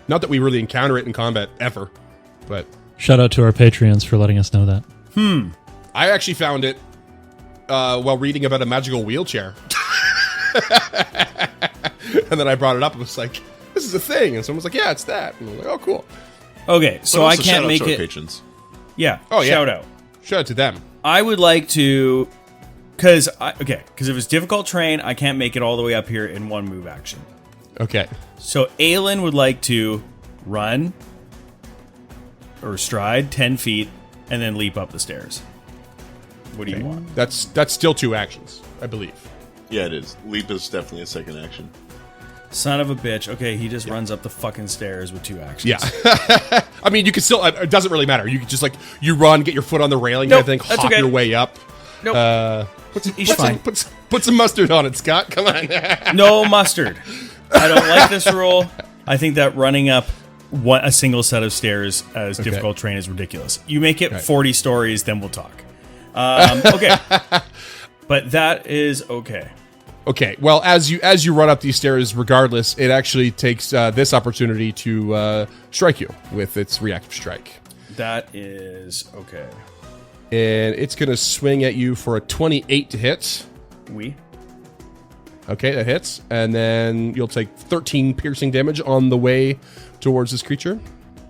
Not that we really encounter it in combat, ever. But shout out to our Patreons for letting us know that. I actually found it while reading about a magical wheelchair. And then I brought it up and was like, this is a thing. And someone was like, yeah, it's that. And I was like, oh, cool. Okay, so I can't make it. Patrons. Yeah. Oh, yeah. Shout out. Shout out to them. I would like to, because if it's difficult terrain, I can't make it all the way up here in one move action. Okay. So Aelin would like to run or stride 10 feet and then leap up the stairs. What do you want? That's still 2 actions, I believe. Yeah, it is. Leap is definitely a second action. Son of a bitch. Okay, he just runs up the fucking stairs with 2 actions. Yeah. I mean, you can still, it doesn't really matter. You can just you run, get your foot on the railing, Nope, and that's hop okay. your way up. Nope. He's fine. Put some mustard on it, Scott. Come on. No mustard. I don't like this rule. I think that running up a single set of stairs as difficult terrain is ridiculous. You make it 40 stories, then we'll talk. Okay. But that is okay. Okay, well, as you run up these stairs, regardless, it actually takes this opportunity to strike you with its reactive strike. That is okay. And it's going to swing at you for a 28 to hit. Okay, that hits. And then you'll take 13 piercing damage on the way towards this creature.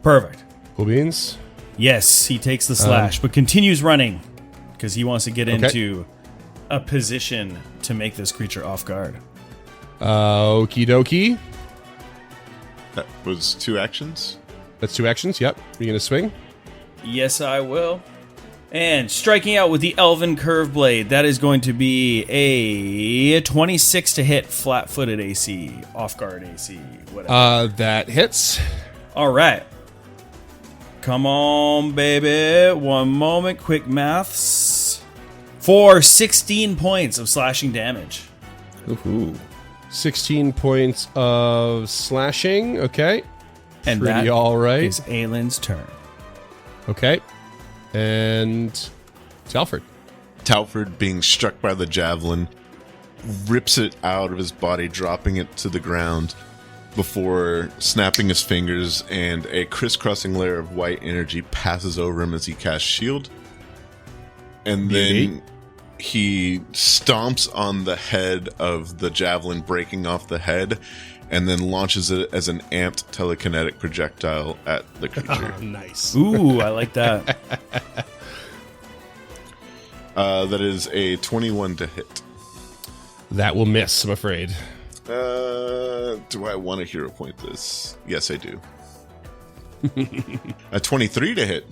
Perfect. Cool beans. Yes, he takes the slash, but continues running because he wants to get into a position to make this creature off guard. Okie dokie. That was 2 actions. That's 2 actions. Yep. You're going to swing. Yes, I will. And striking out with the Elven Curve Blade, that is going to be a 26 to hit, flat-footed AC, off-guard AC, whatever. That hits. All right. Come on, baby. One moment, quick maths. For 16 points of slashing damage. Ooh. 16 points of slashing. Okay. And Pretty that all right. is Aylin's turn. Okay. And Talford. Talford, being struck by the javelin, rips it out of his body, dropping it to the ground before snapping his fingers, and a crisscrossing layer of white energy passes over him as he casts shield. And then he stomps on the head of the javelin, breaking off the head, and then launches it as an amped telekinetic projectile at the creature. Nice. Ooh, I like that. That is a 21 to hit. That will miss, I'm afraid. Do I want to hero point this? Yes, I do. A 23 to hit.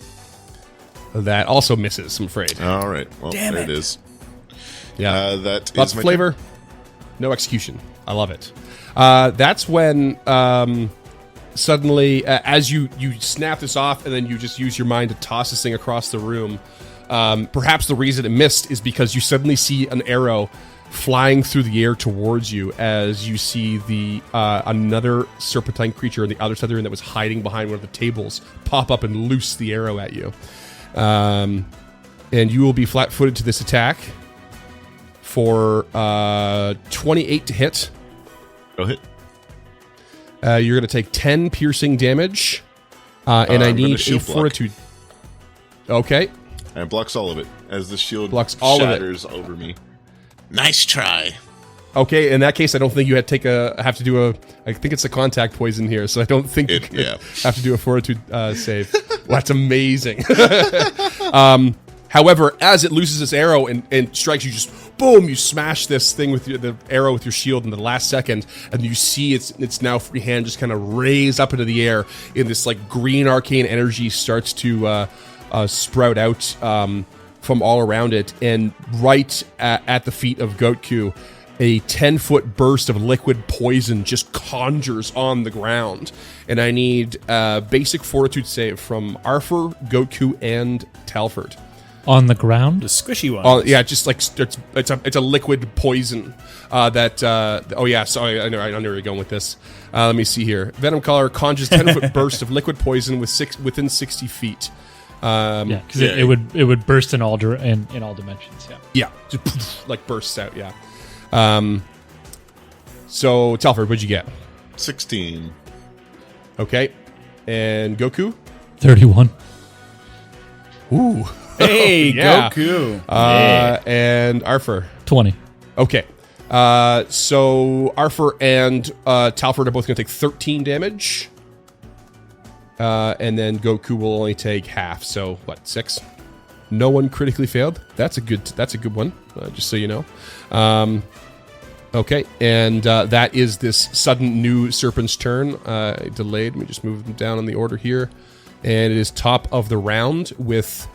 That also misses, I'm afraid. All right. Well, Damn there it. it is. Yeah. That Lots is of my flavor. turn. No execution. I love it. That's when suddenly, as you snap this off and then you just use your mind to toss this thing across the room, perhaps the reason it missed is because you suddenly see an arrow flying through the air towards you as you see the another serpentine creature on the other side of the room that was hiding behind one of the tables pop up and loose the arrow at you. And you will be flat-footed to this attack for 28 to hit. Go hit. You're going to take 10 piercing damage, and I I'm gonna need a shield block. fortitude. Okay. And it blocks all of it as the shield Blocks all of it. shatters over me. Nice try. Okay, in that case, I don't think you had have to do I think it's a contact poison here, so I don't think you have to do a fortitude save. Well, that's amazing. However, as it loses its arrow and strikes you, just boom, you smash this thing with the arrow with your shield in the last second, and you see its now free hand just kind of raise up into the air, in this like green arcane energy starts to sprout out from all around it, and right at the feet of Goatku, a 10-foot burst of liquid poison just conjures on the ground. And I need basic fortitude save from Arthur, Goatku, and Talford. On the ground? The squishy one. Yeah, just like it's a liquid poison that. Oh yeah, sorry, I know where you're going with this. Let me see here. Venom Collar conjures 10-foot burst of liquid poison within 60 feet. Yeah, because it would burst in all dimensions. Yeah. Yeah, just like bursts out. Yeah. So Telford, what'd you get? 16. Okay, and Goku. 31. Ooh. Hey, Yeah. Goku. And Arthur. 20. Okay. So Arthur and Talford are both going to take 13 damage. And then Goku will only take half. So what? 6. No one critically failed. That's a good one. Just so you know. Okay, and that is this sudden new serpent's turn. Delayed. Let me just move them down in the order here, and it is top of the round with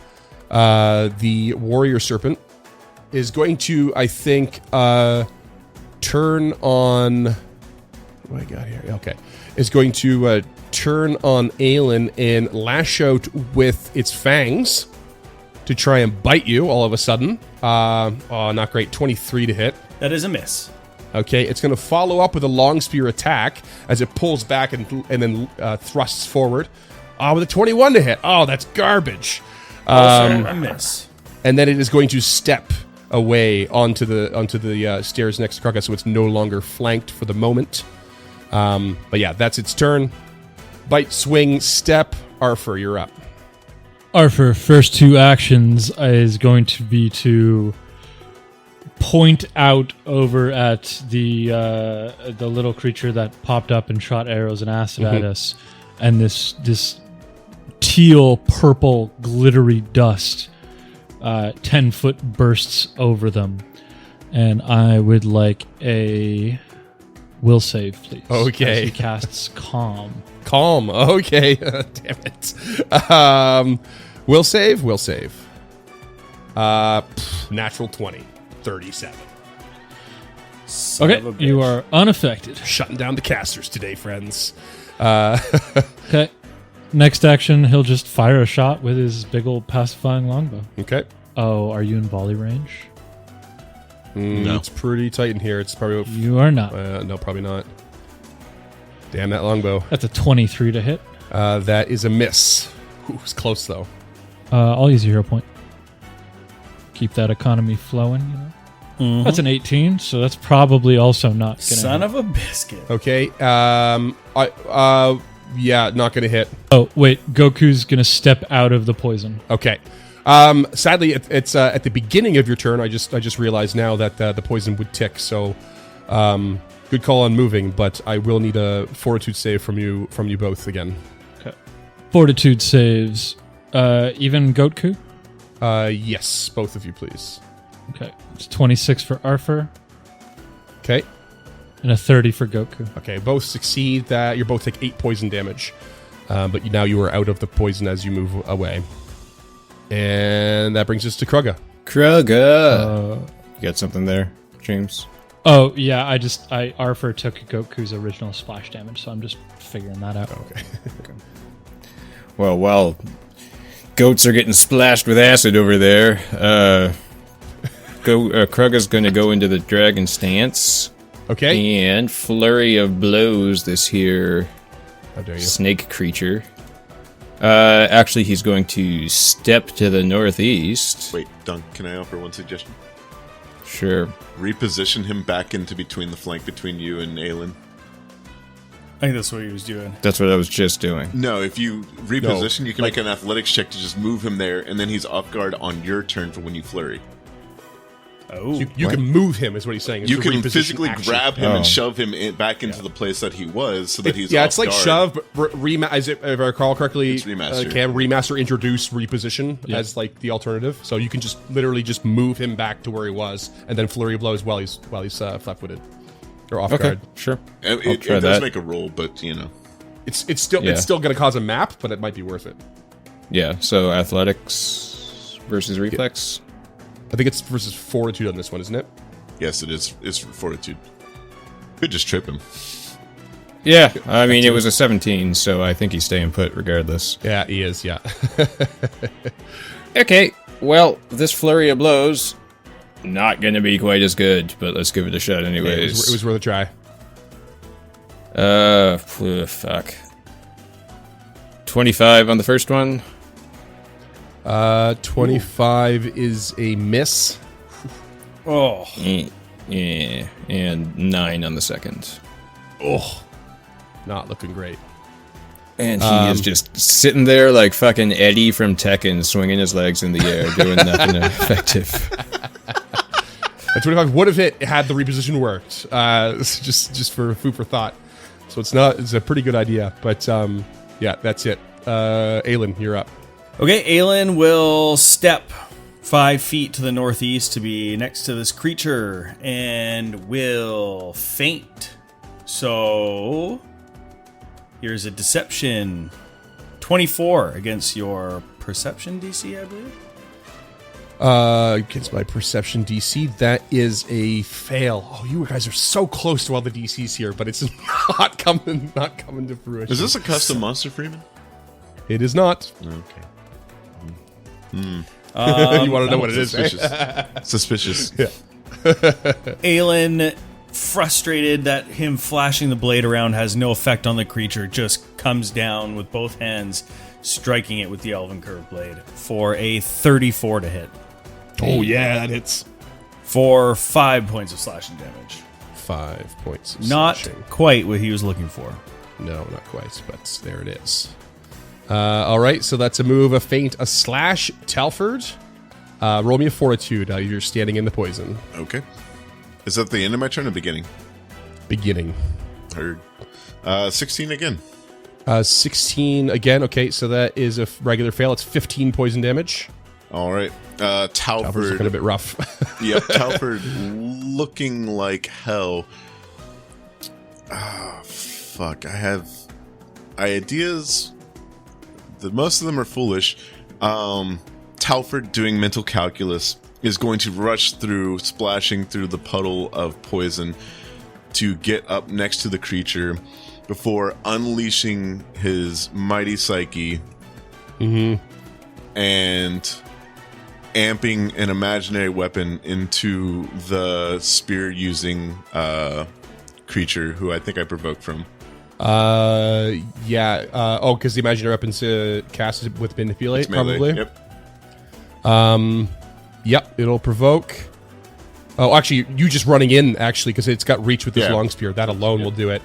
the warrior serpent is going to, I think, turn on. What do I got here? Okay, is going to turn on Aelin and lash out with its fangs to try and bite you all of a sudden. Oh, not great. 23 to hit. That is a miss. Okay, it's going to follow up with a long spear attack as it pulls back and then thrusts forward. With a 21 to hit. Oh, that's garbage. Also a miss. And then it is going to step away onto the stairs next to Kraka, so it's no longer flanked for the moment. But yeah, that's its turn. Bite, swing, step. Arthur, you're up. Arthur, first 2 actions is going to be to point out over at the little creature that popped up and shot arrows and acid at us, and this teal purple glittery dust 10-foot bursts over them, and I would like a will save, please. Okay. As he casts calm. Calm. Okay. Damn it. Will save. Natural 20. 37. Son of a Okay, you bitch. are unaffected. Shutting down the casters today, friends. Okay. Next action, he'll just fire a shot with his big old pacifying longbow. Okay. Oh, are you in volley range? No. It's pretty tight in here. It's probably... You are not. no, probably not. Damn that longbow. That's a 23 to hit. That is a miss. Ooh, it's close, though. I'll use a hero point. Keep that economy flowing, you know? That's an 18, so that's probably also not gonna Son hit. of a biscuit. Okay. Yeah, not going to hit. Oh, wait, Goku's gonna step out of the poison. Okay. Sadly, it's at the beginning of your turn. I just realized now that the poison would tick. So, good call on moving, but I will need a fortitude save from you both again. Okay. Fortitude saves. Even Goku? Yes, both of you, please. Okay. It's 26 for Arthur Okay. and a 30 for Goku. Okay. Both succeed. That you both take 8 poison damage, but now you are out of the poison as you move away. And that brings us to Krugga. Krugga. You got something there, James? Oh, yeah, Arthur took Goku's original splash damage, so I'm just figuring that out. Okay. Well, while goats are getting splashed with acid over there, Krugga's going to go into the dragon stance Okay. and flurry of blows this here How dare you? snake creature. Actually, he's going to step to the northeast. Wait, Dunk, can I offer one suggestion? Sure. Reposition him back into between the flank between you and Aelin. I think that's what he was doing. That's what I was just doing. No, if you reposition, you can make an athletics check to just move him there, and then he's off guard on your turn for when you flurry. Oh. You can move him, is what he's saying. It's You a can reposition physically action. grab him Oh. and shove him back into the place that he was, so that he's Yeah, off it's like guard. shove, but if I recall correctly, It's remaster. can remaster introduce reposition as like the alternative. So you can just literally just move him back to where he was, and then flurry of blows while he's flat-footed or off Okay, guard. sure. It, I'll it try does that. make a roll, but you know. It's still Yeah. going to cause a map, but it might be worth it. Yeah, so athletics versus reflex. I think it's versus fortitude on this one, isn't it? Yes, it is. It's fortitude. Could just trip him. Yeah, I mean, it was a 17, so I think he's staying put regardless. Yeah, he is. Yeah. Okay, well, this flurry of blows, not going to be quite as good, but let's give it a shot anyways. it was worth a try. Fuck. 25 on the first one. 25 is a miss. Oh. Yeah, and 9 on the second. Oh, not looking great. And he is just sitting there like fucking Eddie from Tekken, swinging his legs in the air, doing nothing effective. At 25, what if it had the reposition worked? Just for food for thought. So it's a pretty good idea. But yeah, that's it. Aelin, you're up. Okay, Aelin will step 5 feet to the northeast to be next to this creature and will faint. So here's a deception. 24 against your perception DC, I believe. Against my perception DC, that is a fail. Oh, you guys are so close to all the DCs here, but it's not coming to fruition. Is this a custom monster, Freeman? It is not. Okay. You want to know what it is? Suspicious. Yeah. Aelin, frustrated that him flashing the blade around has no effect on the creature, just comes down with both hands, striking it with the Elven Curve blade for a 34 to hit. Oh yeah, that hits. For 5 points of slashing damage. 5 points. Of Not slashing. quite what he was looking for. No, not quite, but there it is. All right, so that's a move, a feint, a slash. Telford, Roll me a fortitude. You're standing in the poison. Okay. Is that the end of my turn or beginning? Beginning. Heard. 16 again. 16 again. Okay, so that is a regular fail. It's 15 poison damage. All right. Talford's Talford. looking a bit rough. Yep, Talford looking like hell. Ah, fuck. I have ideas. Most of them are foolish. Talford, doing mental calculus, is going to rush through, splashing through the puddle of poison to get up next to the creature before unleashing his mighty psyche and amping an imaginary weapon into the spear-using creature who I think I provoked from. Yeah. Because the imaginary weapon's cast with manipulate, It's melee. probably. Yep. Yep, it'll provoke. Oh, actually, you just running in, actually, because it's got reach with this Yeah. long spear. That alone will do it.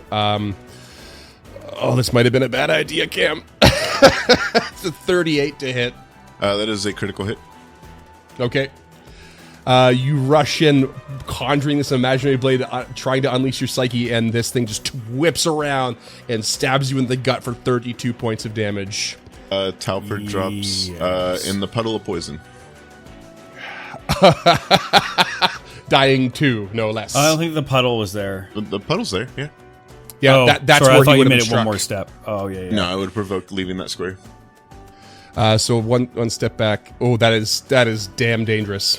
This might have been a bad idea, Cam. It's a 38 to hit. That is a critical hit. Okay. You rush in, conjuring this imaginary blade, trying to unleash your psyche, and this thing just whips around and stabs you in the gut for 32 points of damage. Talford drops in the puddle of poison. Dying 2, no less. I don't think the puddle was there. The puddle's there, yeah. Yeah, that's sorry, where I thought he you would made have it one struck. more step. Oh, yeah. No, I would have provoked leaving that square. So one step back. Oh, that is damn dangerous.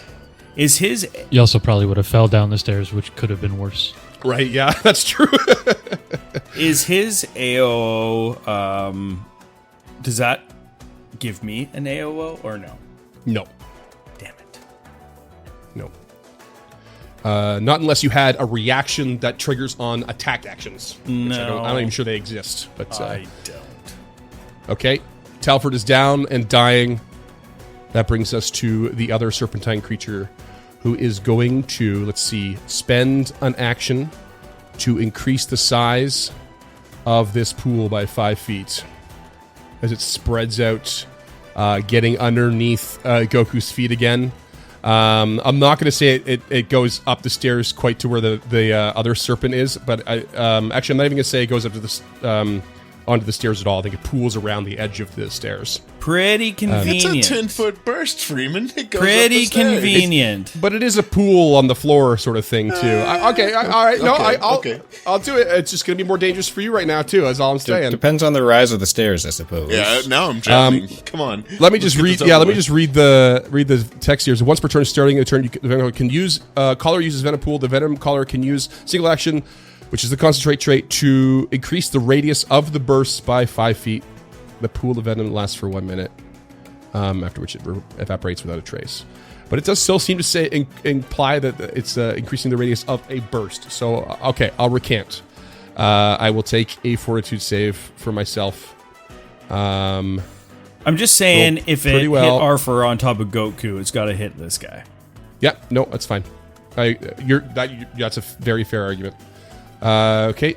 Is his You also probably would have fell down the stairs, which could have been worse. Right? Yeah, that's true. AOO? Does that give me an AOO or no? No, Damn it! no. Not unless you had a reaction that triggers on attack actions. Which No. I'm not even sure they exist. But I don't. okay, Talford is down and dying. That brings us to the other serpentine creature, who is going to, let's see, spend an action to increase the size of this pool by 5 feet as it spreads out, getting underneath Goku's feet again. I'm not going to say it goes up the stairs quite to where the other serpent is, but actually, I'm not even going to say it goes up to the onto the stairs at all. I think it pools around the edge of the stairs. Pretty convenient. It's a 10-foot burst, Freeman. It goes Pretty up the stairs. convenient. But it is a pool on the floor sort of thing, too. All right. No, okay. I'll do it. It's just going to be more dangerous for you right now, too, is all I'm saying. Depends on the rise of the stairs, I suppose. Yeah, now I'm drowning. Come on. Let me just read. this Yeah, over let me with. just read the text here. So once per turn, starting a turn, the Venom can use Caller uses Venom Pool. The Venom Caller can use single action, which is the concentrate trait, to increase the radius of the burst by 5 feet. The pool of venom lasts for 1 minute, after which it evaporates without a trace. But it does still seem to say imply that it's increasing the radius of a burst. So okay, I'll recant. I will take a fortitude save for myself. I'm just saying, Roll if it pretty well. hit Arthur on top of Goku, it's got to hit this guy. Yeah, no, that's fine. That's a very fair argument. Okay.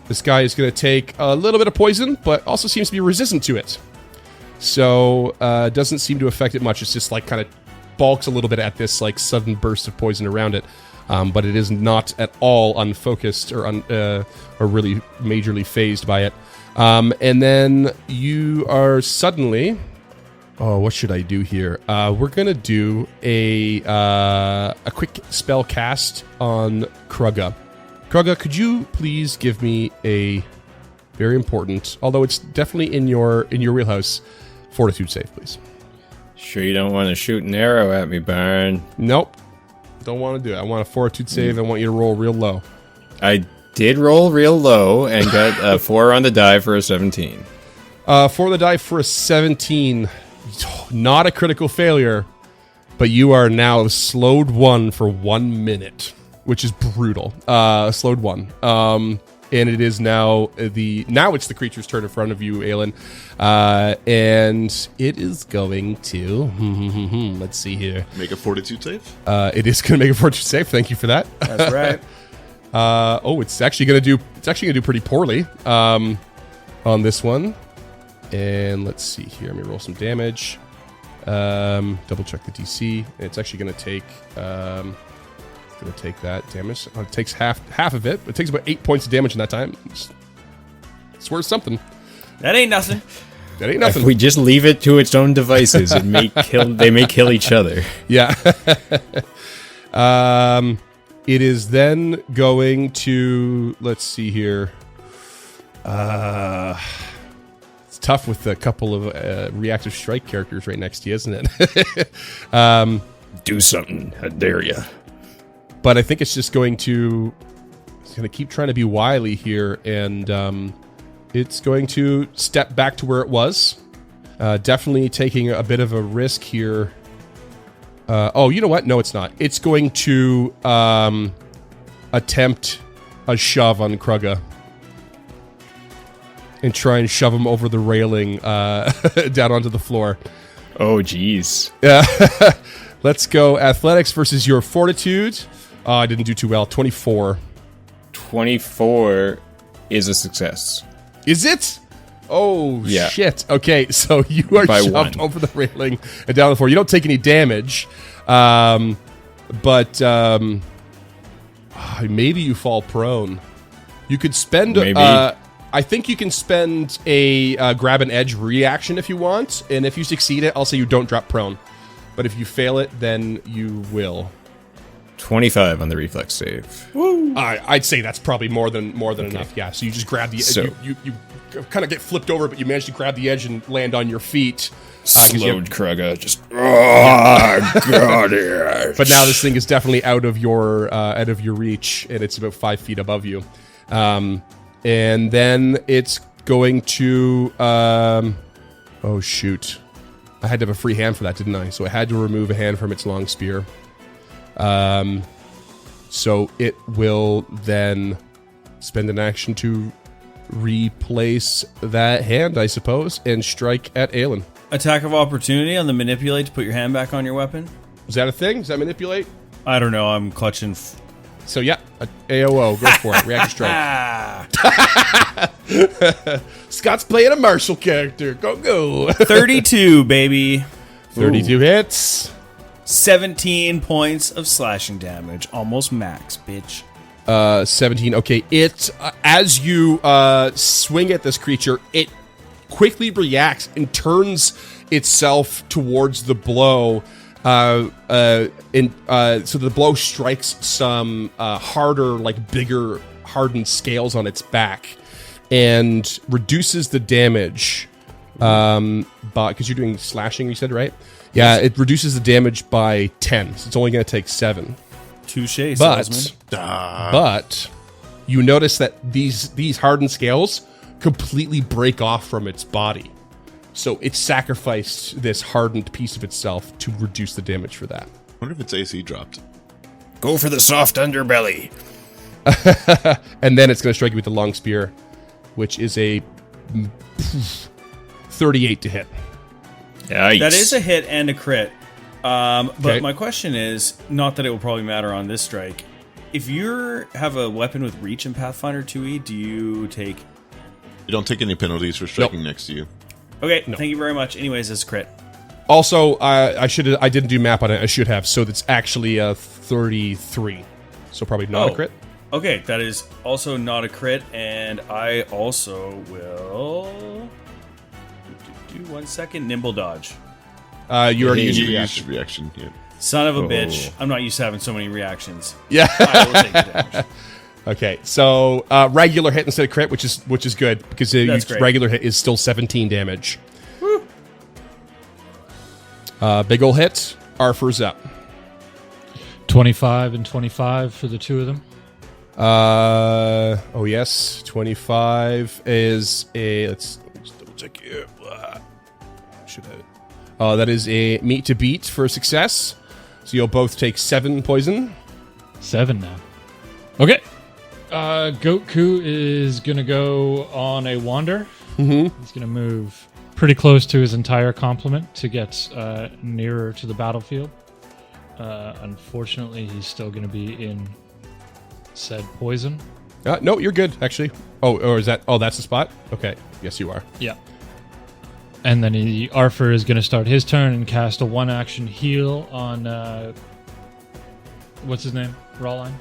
This guy is going to take a little bit of poison, but also seems to be resistant to it. So, doesn't seem to affect it much. It's just like kind of balks a little bit at this like sudden burst of poison around it. But it is not at all unfocused or really majorly phased by it. And then you are suddenly... Oh, what should I do here? We're gonna do a quick spell cast on Krugga. Krugga, could you please give me a very important, although it's definitely in your wheelhouse, fortitude save, please? Sure you don't want to shoot an arrow at me, Byron? Nope, don't want to do it. I want a fortitude save. I want you to roll real low. I did roll real low and got a 4 on the die for a 17. 4 on the die for a 17. Not a critical failure, but you are now slowed 1 for 1 minute, which is brutal. Slowed 1. And it is now it's the creature's turn in front of you, Aelin. And it is going to let's see here. Make a fortitude save? It is going to make a fortitude save. Thank you for that. That's right. It's actually going to do pretty poorly on this one. And let's see here. Let me roll some damage. Double check the DC. It's actually going to take. It's going to take that damage. It takes half of it. It takes about 8 points of damage in that time. It's worth something. That ain't nothing. That ain't nothing. If we just leave it to its own devices, they may kill each other. Yeah. It is then going to, let's see here. It's tough with a couple of reactive strike characters right next to you, isn't it? Do something. How dare ya? But I think it's just going to keep trying to be wily here, and it's going to step back to where it was. Definitely taking a bit of a risk here. Oh, you know what? No, it's not. It's going to attempt a shove on Krugga and try and shove him over the railing down onto the floor. Oh, jeez. Yeah. Let's go athletics versus your fortitude. Oh, I didn't do too well. 24. 24 is a success. Is it? Oh, Yeah. shit. Okay, so you are By shoved 1. over the railing and down the floor. You don't take any damage, but maybe you fall prone. You could spend... Maybe. I think you can spend a grab an edge reaction if you want, and if you succeed it, I'll say you don't drop prone. But if you fail it, then you will. 25 on the reflex save. I'd say that's probably more than enough. Yeah. So you just grab the So- you kind of get flipped over, but you manage to grab the edge and land on your feet. Slowed Krugga. Just, got it. But now this thing is definitely out of your reach, and it's about 5 feet above you. And then it's going to. Oh shoot! I had to have a free hand for that, didn't I? So I had to remove a hand from its long spear. So it will then spend an action to replace that hand, I suppose, and strike at Aelin. Attack of opportunity on the manipulate to put your hand back on your weapon. Is that a thing? Does that manipulate? I don't know. I'm clutching. So yeah, AOO, go for it. Reactive strike. Scott's playing a martial character. Go. 32, baby. 32 hits. 17 points of slashing damage. Almost max, bitch. 17. Okay, it as you swing at this creature, it quickly reacts and turns itself towards the blow. So the blow strikes some harder, like bigger, hardened scales on its back, and reduces the damage. Because you're doing slashing, you said, right? Yeah, it reduces the damage by 10. So it's only going to take 7. Touche, salesman. But you notice that these hardened scales completely break off from its body. So it sacrificed this hardened piece of itself to reduce the damage for that. I wonder if its AC dropped. Go for the soft underbelly. And then it's going to strike you with the long spear, which is a 38 to hit. Yikes. That is a hit and a crit. But Okay. my question is, not that it will probably matter on this strike. If you have a weapon with reach in Pathfinder 2e, do you take... You don't take any penalties for striking next to you. Okay, thank you very much. Anyways, it's crit. Also, I didn't do map on it. I should have. So that's actually a 33. So probably not a crit. Okay, that is also not a crit, and I also will... do 1 second. Nimble dodge. You already You used your used reaction. reaction, yeah. Son of a bitch. I'm not used to having so many reactions. Yeah. I will take the damage. Okay, so regular hit instead of crit, which is good because That's great. regular hit is still 17 damage. Big ol' hit. Arthur's up. 25 and 25 for the two of them. Oh yes, 25 is a. Let's double check here. Should have. That is a meet to beat for a success. So you'll both take 7 poison. 7 now. Okay. Goku is going to go on a wander. Mm-hmm. He's going to move pretty close to his entire complement to get nearer to the battlefield. Unfortunately, he's still going to be in said poison. No, you're good actually. Oh, or is that? Oh, that's the spot. Okay, yes, you are. Yeah. And then Arthur is going to start his turn and cast a 1-action heal on what's his name? Rawline?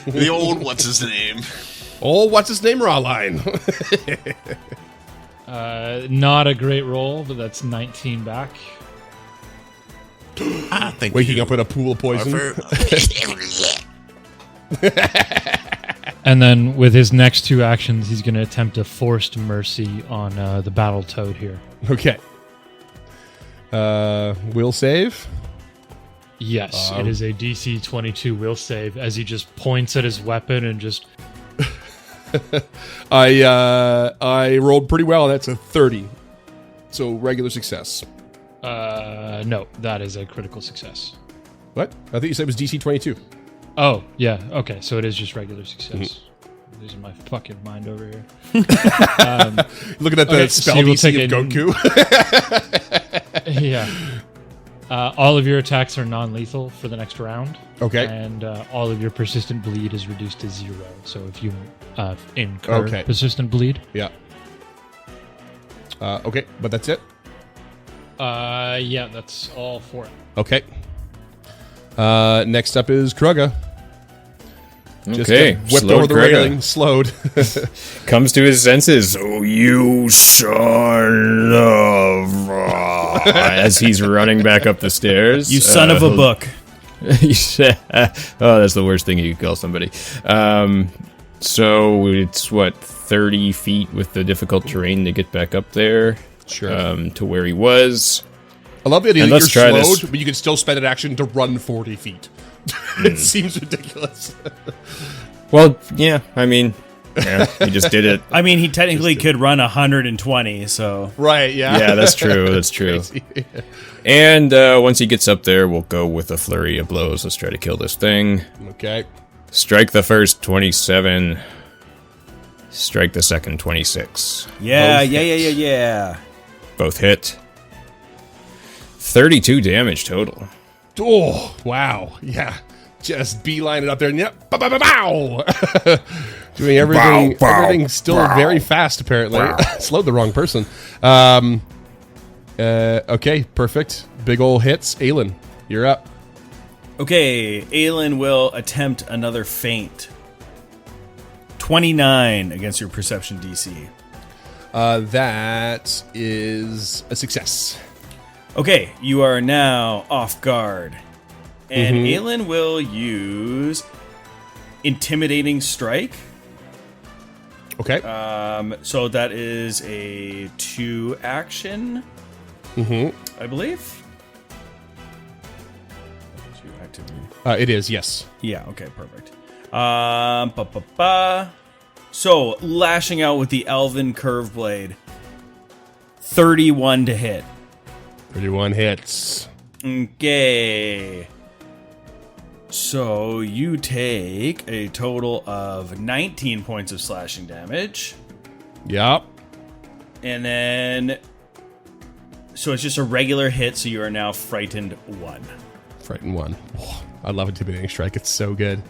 The old what's his name? Oh, what's his name? Rawline. Not a great roll, but that's 19 back. Thank Waking you. up in a pool of poison. Arthur. And then with his next 2 actions, he's going to attempt a forced mercy on the battle toad here. Okay. Will save. Yes, it is a DC 22 will save as he just points at his weapon and just... I rolled pretty well. That's a 30. So regular success. No, that is a critical success. What? I thought you said it was DC 22. Oh, yeah, okay, so it is just regular success. I'm losing my fucking mind over here. Looking at the Okay, spell so you will DC take of Goku. Yeah. All of your attacks are non-lethal for the next round. Okay. And all of your persistent bleed is reduced to 0. So if you incur persistent bleed. Yeah. Okay, but that's it? Yeah, that's all for it. Okay. Next up is Kruga. Just Okay, got whipped slowed over the Kruga. railing, slowed. Comes to his senses. Oh, you son of... as he's running back up the stairs. You son of a book. You said, oh, that's the worst thing you could call somebody. So it's, 30 feet with the difficult terrain to get back up there? Sure. To where he was. I love the idea And that let's you're try slowed, this. but you can still spend an action to run 40 feet. It seems ridiculous. Well, yeah, I mean, yeah, he just did it. I mean, he technically could run 120, so... Right, yeah. Yeah, that's true. That's true. Crazy. And once he gets up there, we'll go with a flurry of blows. Let's try to kill this thing. Okay. Strike the first 27. Strike the second 26. Yeah, Both yeah. Both hit. 32 damage total. Oh, wow. Yeah. Just beeline it up there and yep. Bow, bow, bow, bow. Doing everything. Bow, bow, everything still bow. very fast, apparently. Slowed the wrong person. Okay, perfect. Big ol' hits. Aelin, you're up. Okay, Aelin will attempt another feint. 29 against your perception DC. That is a success. Okay, you are now off guard. And Aelin will use Intimidating Strike. Okay. So that is a 2 action, I believe. 2 activity. It is, yes. Yeah, okay, perfect. So, lashing out with the Elven Curve Blade. 31 to hit. 31 hits. Okay. So, you take a total of 19 points of slashing damage. Yep. And then... So, it's just a regular hit, so you are now frightened 1. Frightened 1. Oh, I love Intimidating Strike. It's so good.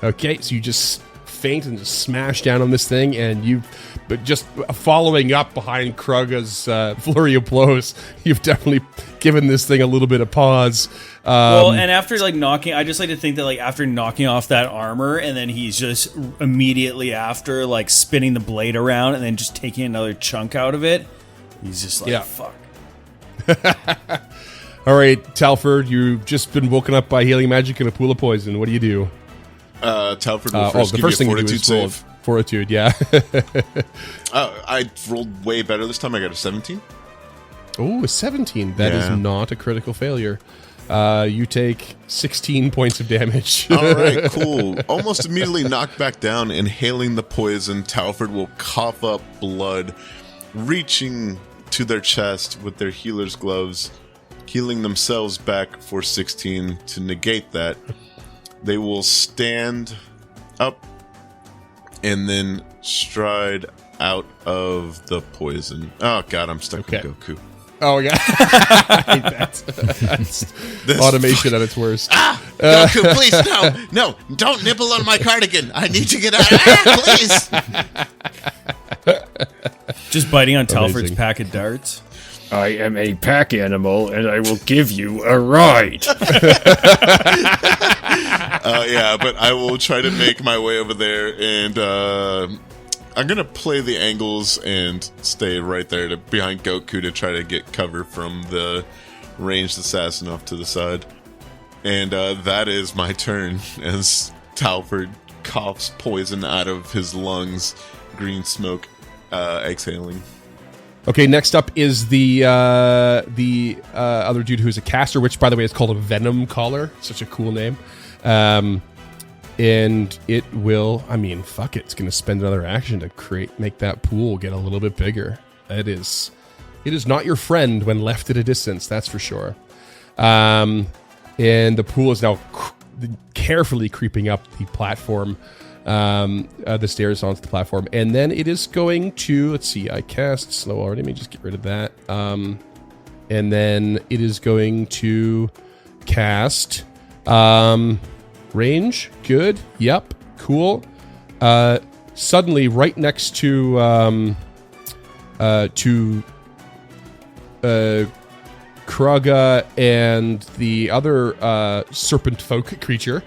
Okay, so you just feint and just smash down on this thing, and but just following up behind Kruga's flurry of blows, you've definitely given this thing a little bit of pause. Well, and after knocking, I just like to think that after knocking off that armor, and then he's just immediately after spinning the blade around, and then just taking another chunk out of it. He's just fuck. All right, Talford, you've just been woken up by healing magic in a pool of poison. What do you do? Talford will first the give first you thing a you do fortitude is roll save. Fortitude, yeah. I rolled way better this time. I got a 17. Oh, a 17. That is Yeah. not a critical failure. You take 16 points of damage. All right, cool. Almost immediately knocked back down, inhaling the poison, Talford will cough up blood, reaching to their chest with their healer's gloves, healing themselves back for 16 to negate that. They will stand up and then stride out of the poison. Oh, God, I'm stuck with Goku. Oh, yeah. I hate that. That's automation at its worst. Goku, please, no, don't nibble on my cardigan. I need to get out. Please. Just biting on Talford's Amazing. pack of darts. I am a pack animal, and I will give you a ride. Yeah, but I will try to make my way over there, and I'm gonna play the angles and stay right there behind Goku to try to get cover from the ranged assassin off to the side. And that is my turn as Talford coughs poison out of his lungs, green smoke exhaling. Okay, next up is the other dude who's a caster, which, by the way, is called a Venom Collar. Such a cool name. And it will, I mean, fuck it. It's going to spend another action to make that pool get a little bit bigger. It is not your friend when left at a distance, that's for sure. And the pool is now carefully creeping up the platform, the stairs onto the platform. And then it is going to, let's see, I cast slow already. Let me just get rid of that. And then it is going to cast range. Good. Yep. Cool. Suddenly, right next to Kruga and the other serpent folk creature,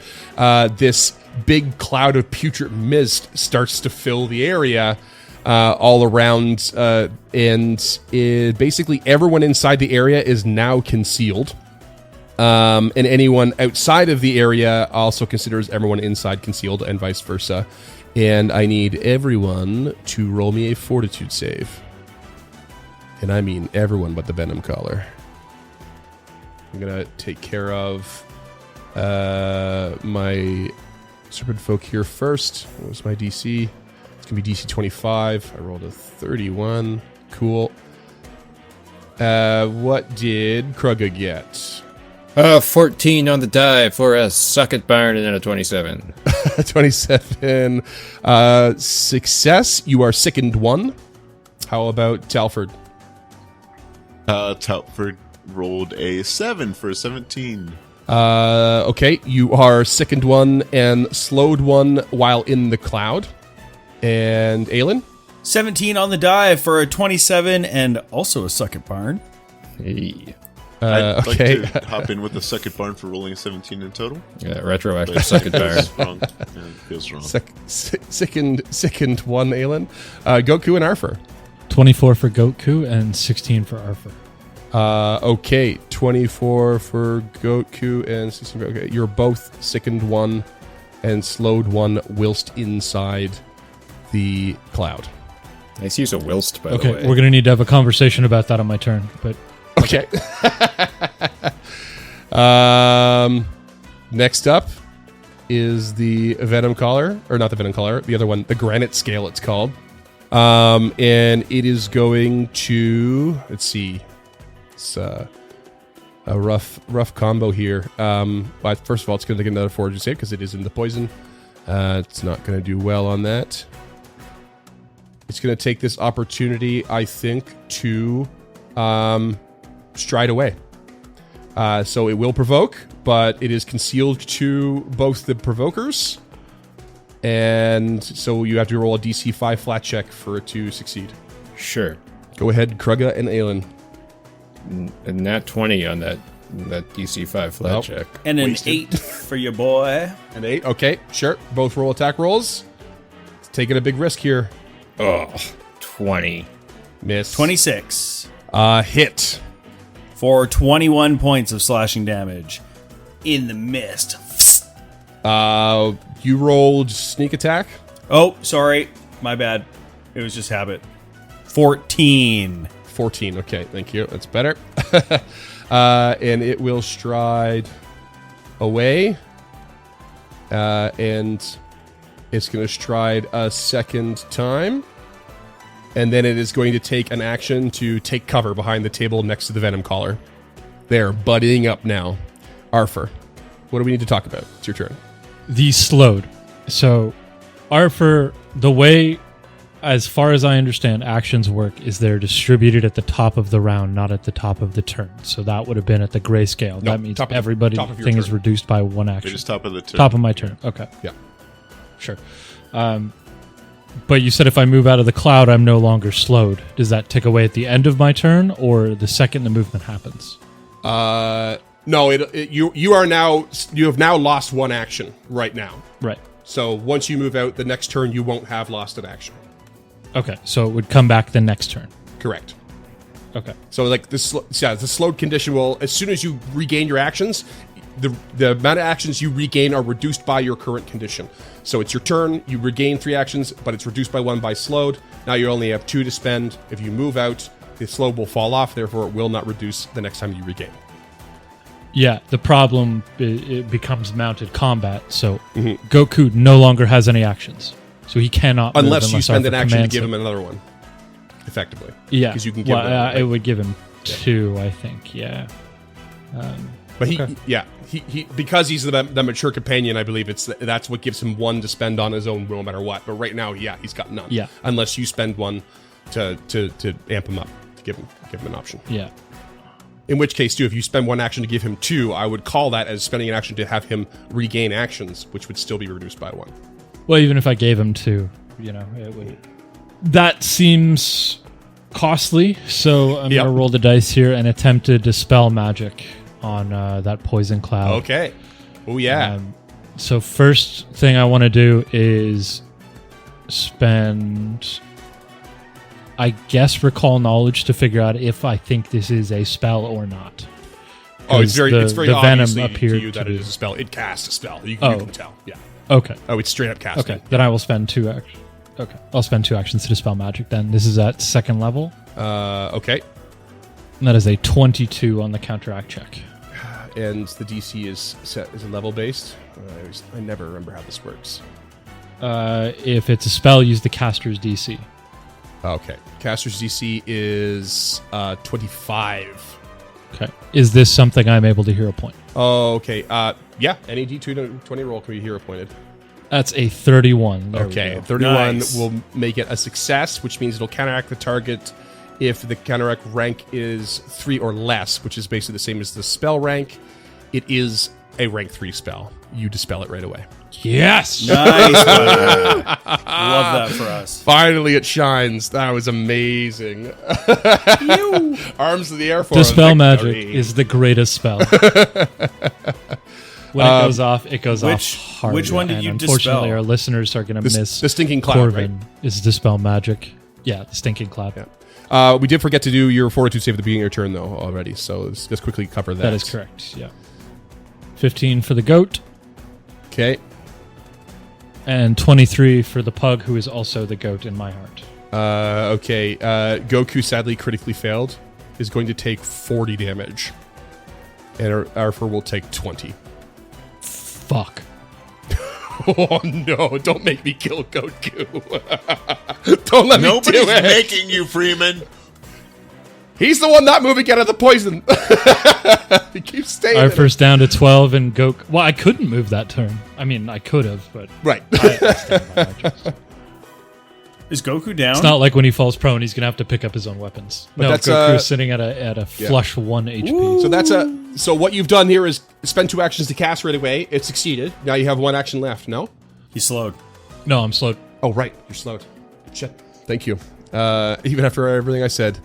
this big cloud of putrid mist starts to fill the area all around, and basically everyone inside the area is now concealed. And anyone outside of the area also considers everyone inside concealed, and vice versa. And I need everyone to roll me a fortitude save. And I mean everyone but the Venom Collar. I'm going to take care of my Serpent Folk here first. What was my DC? It's going to be DC 25. I rolled a 31. Cool. What did Kruga get? 14 on the die for a suck it barn, and then a 27. 27. Success. You are sickened 1. How about Talford? Talford rolled a 7 for 17. Okay, you are sickened 1 and slowed 1 while in the cloud. And Aelin? 17 on the die for a 27 and also a suck it barn. Hey. I'd Okay. like to hop in with the second barn for rolling a 17 in total. Yeah, retroactive But suck it it barn. feels wrong. Yeah, it feels wrong. Sickened 1, Aelin. Goku and Arthur. 24 for Goku and 16 for Arthur. Okay, 24 for Goku and 16 for... Okay, you're both sickened 1 and slowed 1 whilst inside the cloud. Nice use of whilst, by the Okay, way. we're going to need to have a conversation about that on my turn. But Okay. Next up is the Venom Collar, or not the Venom Collar, the other one, the Granite Scale it's called. And it is going to, let's see, it's a rough combo here. But first of all, it's going to get another fortitude save because it is in the poison. It's not going to do well on that. It's going to take this opportunity, I think, to stride away. So it will provoke, but it is concealed to both the provokers. And so you have to roll a DC 5 flat check for it to succeed. Sure. Go ahead, Kruga and Aelin. And nat 20 on that DC 5 flat Nope. check. And an Wasted. 8 for your boy. An 8. Okay, sure. Both roll attack rolls. It's taking a big risk here. Oh, 20. Miss. 26 Hit. for 21 points of slashing damage in the mist. You rolled sneak attack. Oh, sorry. My bad. It was just habit. 14. 14. Okay, thank you. That's better. And it will stride away. And it's going to stride a second time. And then it is going to take an action to take cover behind the table next to the Venom Collar. They're buddying up now. Arthur, what do we need to talk about? It's your turn. the slowed. So, Arthur, the way, as far as I understand, actions work is they're distributed at the top of the round, not at the top of the turn. So that would have been at the grayscale. No, That means top of everybody's your thing is turn. reduced by one They're action. just top of the turn. Top of my turn. Okay. Yeah. Sure. But you said if I move out of the cloud, I'm no longer slowed. Does that tick away at the end of my turn, or the second the movement happens? No, you have now lost one action right now. Right. So once you move out, the next turn you won't have lost an action. Okay, so it would come back the next turn. Correct. Okay. So like the slowed condition will, as soon as you regain your actions, the amount of actions you regain are reduced by your current condition. So it's your turn, you regain 3 actions, but it's reduced by 1 by slowed. Now you only have 2 to spend. If you move out, the slowed will fall off, therefore it will not reduce the next time you regain. Yeah, the problem, it becomes mounted combat, so Goku no longer has any actions. So he cannot move unless you spend an Arthur action to commands give him another one, effectively. Yeah, because you can give it would give him 2, I think, yeah. But he because he's the mature companion, I believe that's what gives him 1 to spend on his own no matter what. But right now, he's got none. Yeah. Unless you spend 1 to amp him up, to give him an option. Yeah. In which case, too, if you spend 1 action to give him 2, I would call that as spending an action to have him regain actions, which would still be reduced by 1. Well, even if I gave him 2, it would. That seems costly, so I'm gonna roll the dice here and attempt to dispel magic on that poison cloud. Okay. Oh yeah. So first thing I want to do is spend, I guess, recall knowledge to figure out if I think this is a spell or not. Oh, it's very the obvious venom appeared to you that it is a spell. It casts a spell. You can tell. Yeah. Okay. Oh, it's straight up casting. Okay. Then I will spend 2 actions. Okay. I'll spend 2 actions to dispel magic. Then this is at 2nd level. Okay. And that is a 22 on the counteract check. And the DC is set as a level based. I never remember how this works. If it's a spell, use the caster's DC. Okay. Caster's DC is 25. Okay. Is this something I'm able to hero point? Oh, okay. Yeah. Any D20 roll can be hero pointed. That's a 31. There Okay. we go. 31 Nice. will make it a success, which means it'll counteract the target if the counteract rank is 3 or less, which is basically the same as the spell rank. It is a rank 3 spell. You dispel it right away. Yes! Nice. Buddy. Love that for us. Finally, it shines. That was amazing. Arms of the Air Force. Dispel magic is the greatest spell. When it goes off, it goes off hard. Which one did and you unfortunately, dispel? our listeners are going to miss the stinking cloud, Corvin is dispel magic. Yeah, the stinking cloud. Yeah. We did forget to do your fortitude save at the beginning of your turn, though, already. So let's quickly cover that. That is correct. Yeah. 15 for the goat. Okay. And 23 for the pug, who is also the goat in my heart. Okay. Goku sadly critically failed. Is going to take 40 damage. And Arthur will take 20. Fuck. Oh no, don't make me kill Goku. Don't let me do Nobody's it. making you, Freeman. He's the one not moving out of the poison. He keeps staying. Arthur's down to 12 and Goku. Well, I couldn't move that turn. I mean, I could have, but Right. I stand by my choice. Is Goku down? It's not like when he falls prone, he's gonna have to pick up his own weapons. But No, that's, Goku's sitting at a flush 1 HP. So what you've done here is spend 2 actions to cast right away. It succeeded. Now you have 1 action left. No? He slowed. No, I'm slowed. Oh right, you're slowed. Shit. Thank you. Even after everything I said,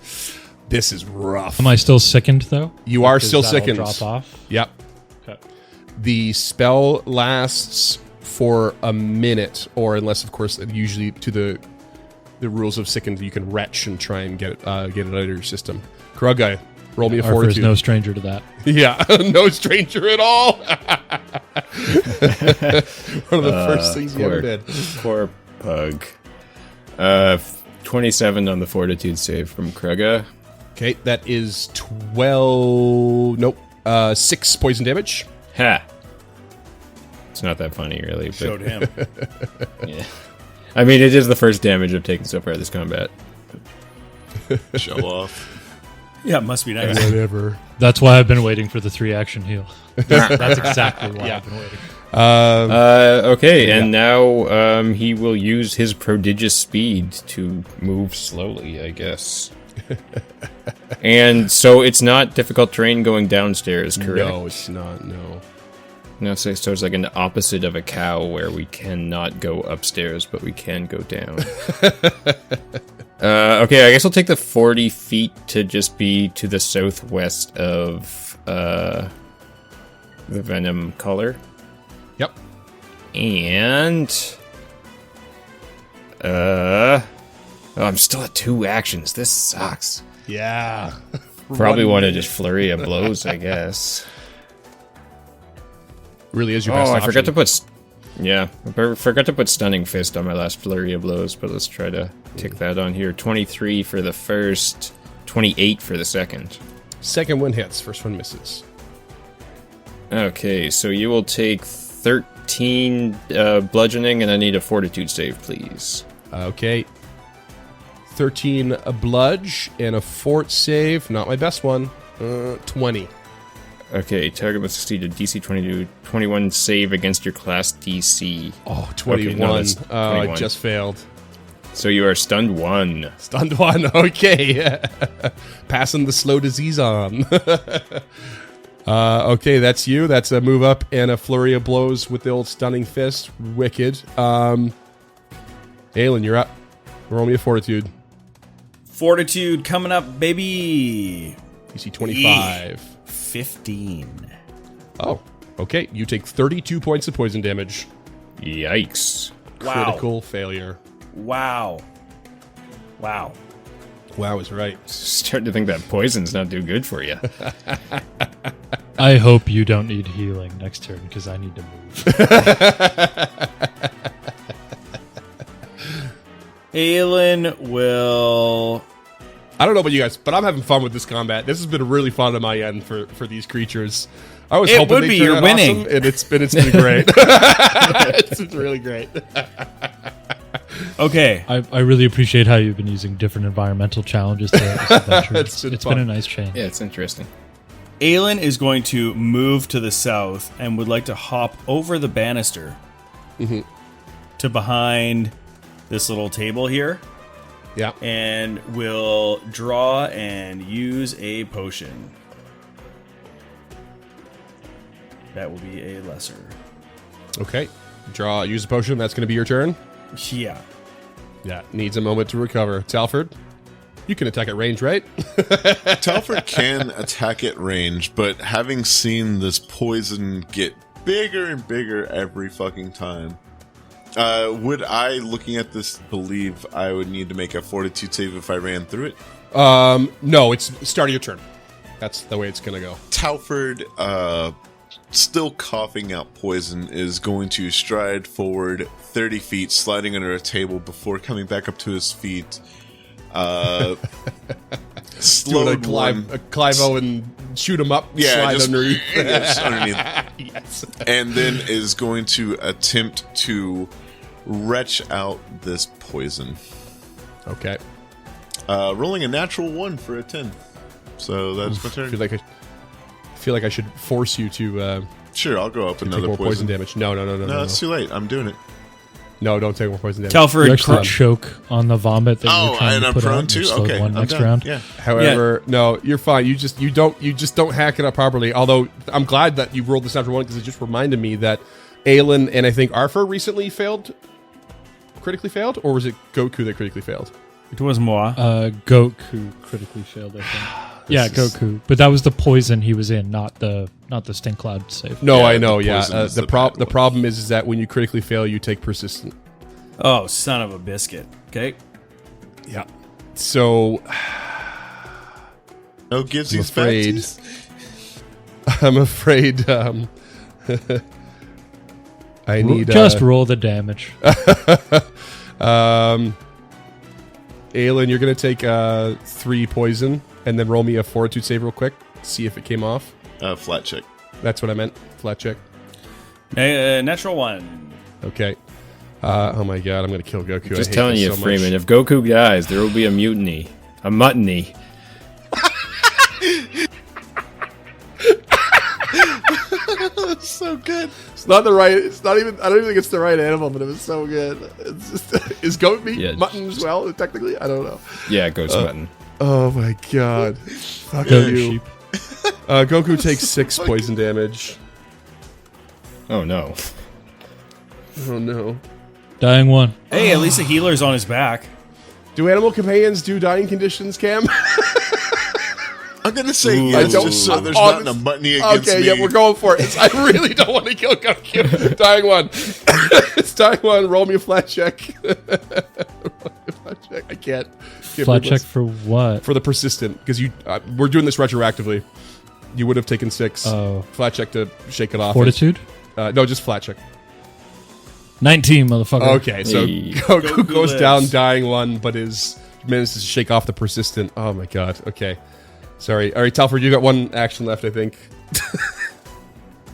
this is rough. Am I still sickened though? You are Because still that'll sickened. Drop off. Yep. Okay. The spell lasts for a minute, or unless, of course, usually to the rules of sickened, you can retch and try and get it out of your system. Krugai, roll me a Arthur is fortitude. no stranger to that. Yeah, no stranger at all. One of the first things you ever did. Poor pug. 27 on the fortitude save from Kruga. Okay, that is 12. Nope. 6 poison damage. Ha! It's not that funny, really. But, Showed him. yeah. I mean, it is the first damage I've taken so far this combat. Show off. Yeah, it must be nice. Whatever. That's why I've been waiting for the 3 action heal. That's exactly why I've been waiting. Okay, and now he will use his prodigious speed to move slowly, I guess. And so it's not difficult terrain going downstairs, correct? No, it's not. No. No, so it's like an opposite of a cow where we cannot go upstairs, but we can go down. Okay, I guess I'll take the 40 feet to just be to the southwest of the venom color. Yep. And oh, I'm still at 2 actions. This sucks. Yeah. Probably want to just flurry of blows, I guess. Really is your best I option. forgot to put... Yeah, I forgot to put Stunning Fist on my last flurry of blows, but let's try to tick that on here. 23 for the first, 28 for the second. Second one hits, first one misses. Okay, so you will take 13 bludgeoning, and I need a fortitude save, please. Okay. 13 a bludge and a fort save. Not my best one. 20. Okay, target must succeed a DC 21 save against your class DC. Oh, 21. Okay, no, that's I 21. just failed. So you are stunned 1. Stunned 1. Okay. Passing the slow disease on. Okay, that's you. That's a move up and a flurry of blows with the old stunning fist. Wicked. Aelin, you're up. Roll me a fortitude. Fortitude coming up, baby. DC 25. 15. Oh, okay. You take 32 points of poison damage. Yikes. Wow. Critical failure. Wow. Wow. Wow is right. Starting to think that poison's not too good for you. I hope you don't need healing next turn because I need to move. Aelin will... I don't know about you guys, but I'm having fun with this combat. This has been really fun on my end for these creatures. I was It hoping would they'd be, turn you're out winning. awesome, and it's been great. It's been really great. Okay. I really appreciate how you've been using different environmental challenges throughout this adventure. It's been It's fun. been a nice change. Yeah, it's interesting. Aelin is going to move to the south and would like to hop over the banister to behind this little table here, Yeah. and will draw and use a potion. That will be a lesser. Okay. Use a potion. That's going to be your turn. Yeah. Yeah. Needs a moment to recover. Talford, you can attack at range, right? Talford can attack at range, but having seen this poison get bigger and bigger every fucking time, would I, looking at this, believe I would need to make a fortitude save if I ran through it? No, it's start of your turn. That's the way it's going to go. Talford, still coughing out poison, is going to stride forward 30 feet, sliding under a table before coming back up to his feet. Slow Clive Owen, shoot him up, slide just underneath. just underneath. Yes. And then is going to attempt to retch out this poison. Okay. Rolling a natural 1 for a 10. So that's my I turn. feel like I should force you to Sure, I'll go up take another more poison. poison damage. No, No, it's too late. I'm doing it. No, don't take more poison damage. You Telford, actually choke on the vomit that Oh, you're trying and to I'm put prone out. too? You're slowed Okay, one I'm next done. round. Yeah. However, no, you're fine. You just don't hack it up properly. Although I'm glad that you rolled this natural one because it just reminded me that Aelin and I think Arthur recently critically failed, or was it Goku that critically failed? it was moi. Goku critically failed, I think. Yeah, Goku. But that was the poison he was in, not the stink cloud save. No, Yeah, I know. the Yeah, poison is the the bad one. problem is that when you critically fail, you take persistent. Oh, son of a biscuit. Okay. Yeah. So No gives I'm you afraid. fancies? I'm afraid I need Just roll the damage. Aelin, you're gonna take 3 poison and then roll me a fortitude save real quick. See if it came off. Flat check. That's what I meant. Flat check. Natural 1. Okay. Oh my god, I'm gonna kill Goku. I Just hate telling this you, so much. Freeman, if Goku dies, there will be a mutiny. A mutiny. That's so good. It's not the right. It's not even. I don't even think it's the right animal, but it was so good. It's just, is goat meat Yeah. mutton as well? Technically, I don't know. Yeah, ghost mutton. Oh my god. Fuck Goat you. sheep. Goku takes 6 poison damage. Oh no. Oh no. Dying one. Hey, at least a healer's on his back. Do animal companions do dying conditions, Cam? I'm gonna say Ooh. yes, I don't- just so there's on- not a money against Okay, me. yeah, we're going for it. I really don't want to kill Goku. Dying one. It's dying one. Roll me a flat check. Roll me a flat check. I can't. Flat check for what? For the persistent, because you we're doing this retroactively. You would have taken 6. Oh. Flat check to shake it off. Fortitude? No, just flat check. 19, motherfucker. Okay, so Hey. Goku Goku goes lives. down, dying one, but manages to shake off the persistent. Oh my god. Okay, sorry. All right, Telford, you got one action left, I think.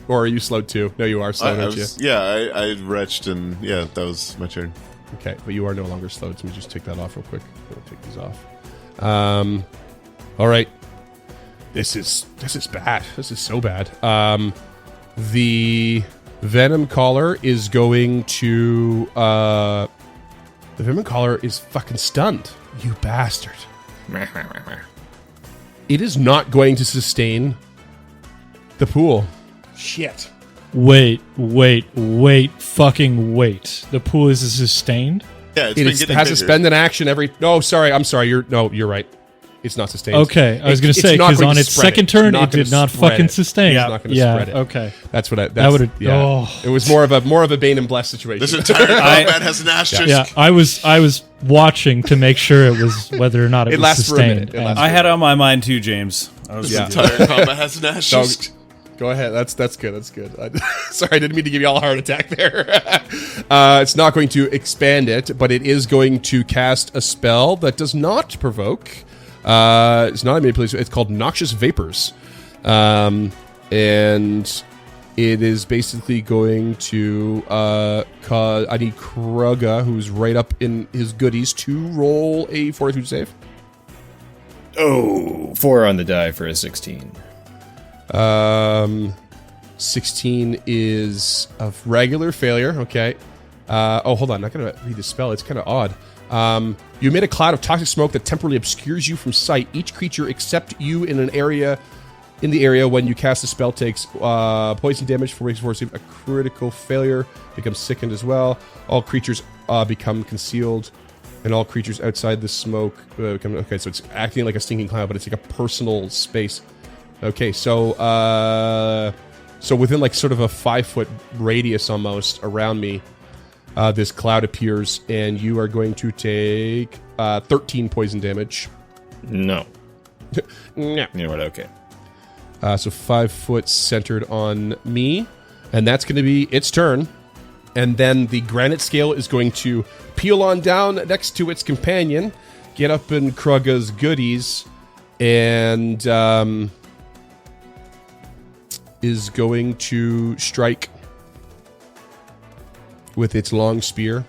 Or are you slowed too? No, you are slowed, aren't you? I retched and yeah, that was my turn. Okay, but you are no longer slowed. So let me just take that off real quick. I'll take these off. All right. This is bad. This is so bad. The Venom Collar is going to. The Venom Collar is fucking stunned. You bastard. It is not going to sustain the pool. Shit. Wait, fucking wait. The pool is sustained? Yeah, it's It been is, getting has to bigger. spend an action every. No, sorry. I'm sorry. You're right. It's not sustained. Okay, I was going to It's say, not because going on to its spread second It's turn, not it gonna did not spread fucking it. sustain. It's not going to Yeah, spread it. okay. That's what I. That That's, would've- yeah. oh. It was more of a Bane and Bless situation. This entire combat has an asterisk. Yeah, I was watching to make sure it was whether or not it, It was lasts for a sustained. minute. It lasts and- I had it on my mind too, James. I was Yeah. with you. Entire combat has an asterisk. Go ahead. That's good. That's good. Sorry, I didn't mean to give you all a heart attack there. It's not going to expand it, but it is going to cast a spell that does not provoke. It's not a manipulation. It's called Noxious Vapors, and it is basically going to cause. I need Kruga, who's right up in his goodies, to roll a Fortitude save. Oh, 4 on the die for a 16. 16 is a regular failure. Okay. Hold on. I'm not going to read the spell. It's kind of odd. You emit a cloud of toxic smoke that temporarily obscures you from sight. Each creature except you in the area when you cast the spell takes poison damage for makes force. A critical failure becomes sickened as well. All creatures become concealed, and all creatures outside the smoke become. Okay, so it's acting like a stinking cloud, but it's like a personal space. Okay, so within like sort of a 5-foot radius almost around me, this cloud appears, and you are going to take 13 poison damage. No. No. You know what? Okay. So 5 foot centered on me, and that's going to be its turn. And then the granite scale is going to peel on down next to its companion, get up in Kruga's goodies, and is going to strike with its long spear.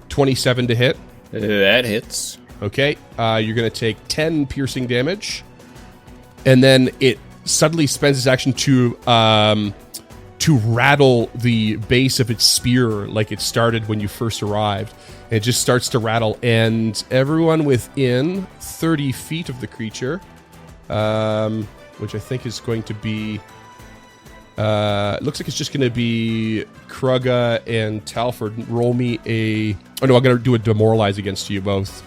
27 to hit. That hits. Okay, you're going to take 10 piercing damage, and then it suddenly spends its action to rattle the base of its spear like it started when you first arrived. It just starts to rattle, and everyone within 30 feet of the creature, which I think is going to be... it looks like it's just going to be Kruga and Talford. Roll me a... Oh, no, I'm going to do a demoralize against you both.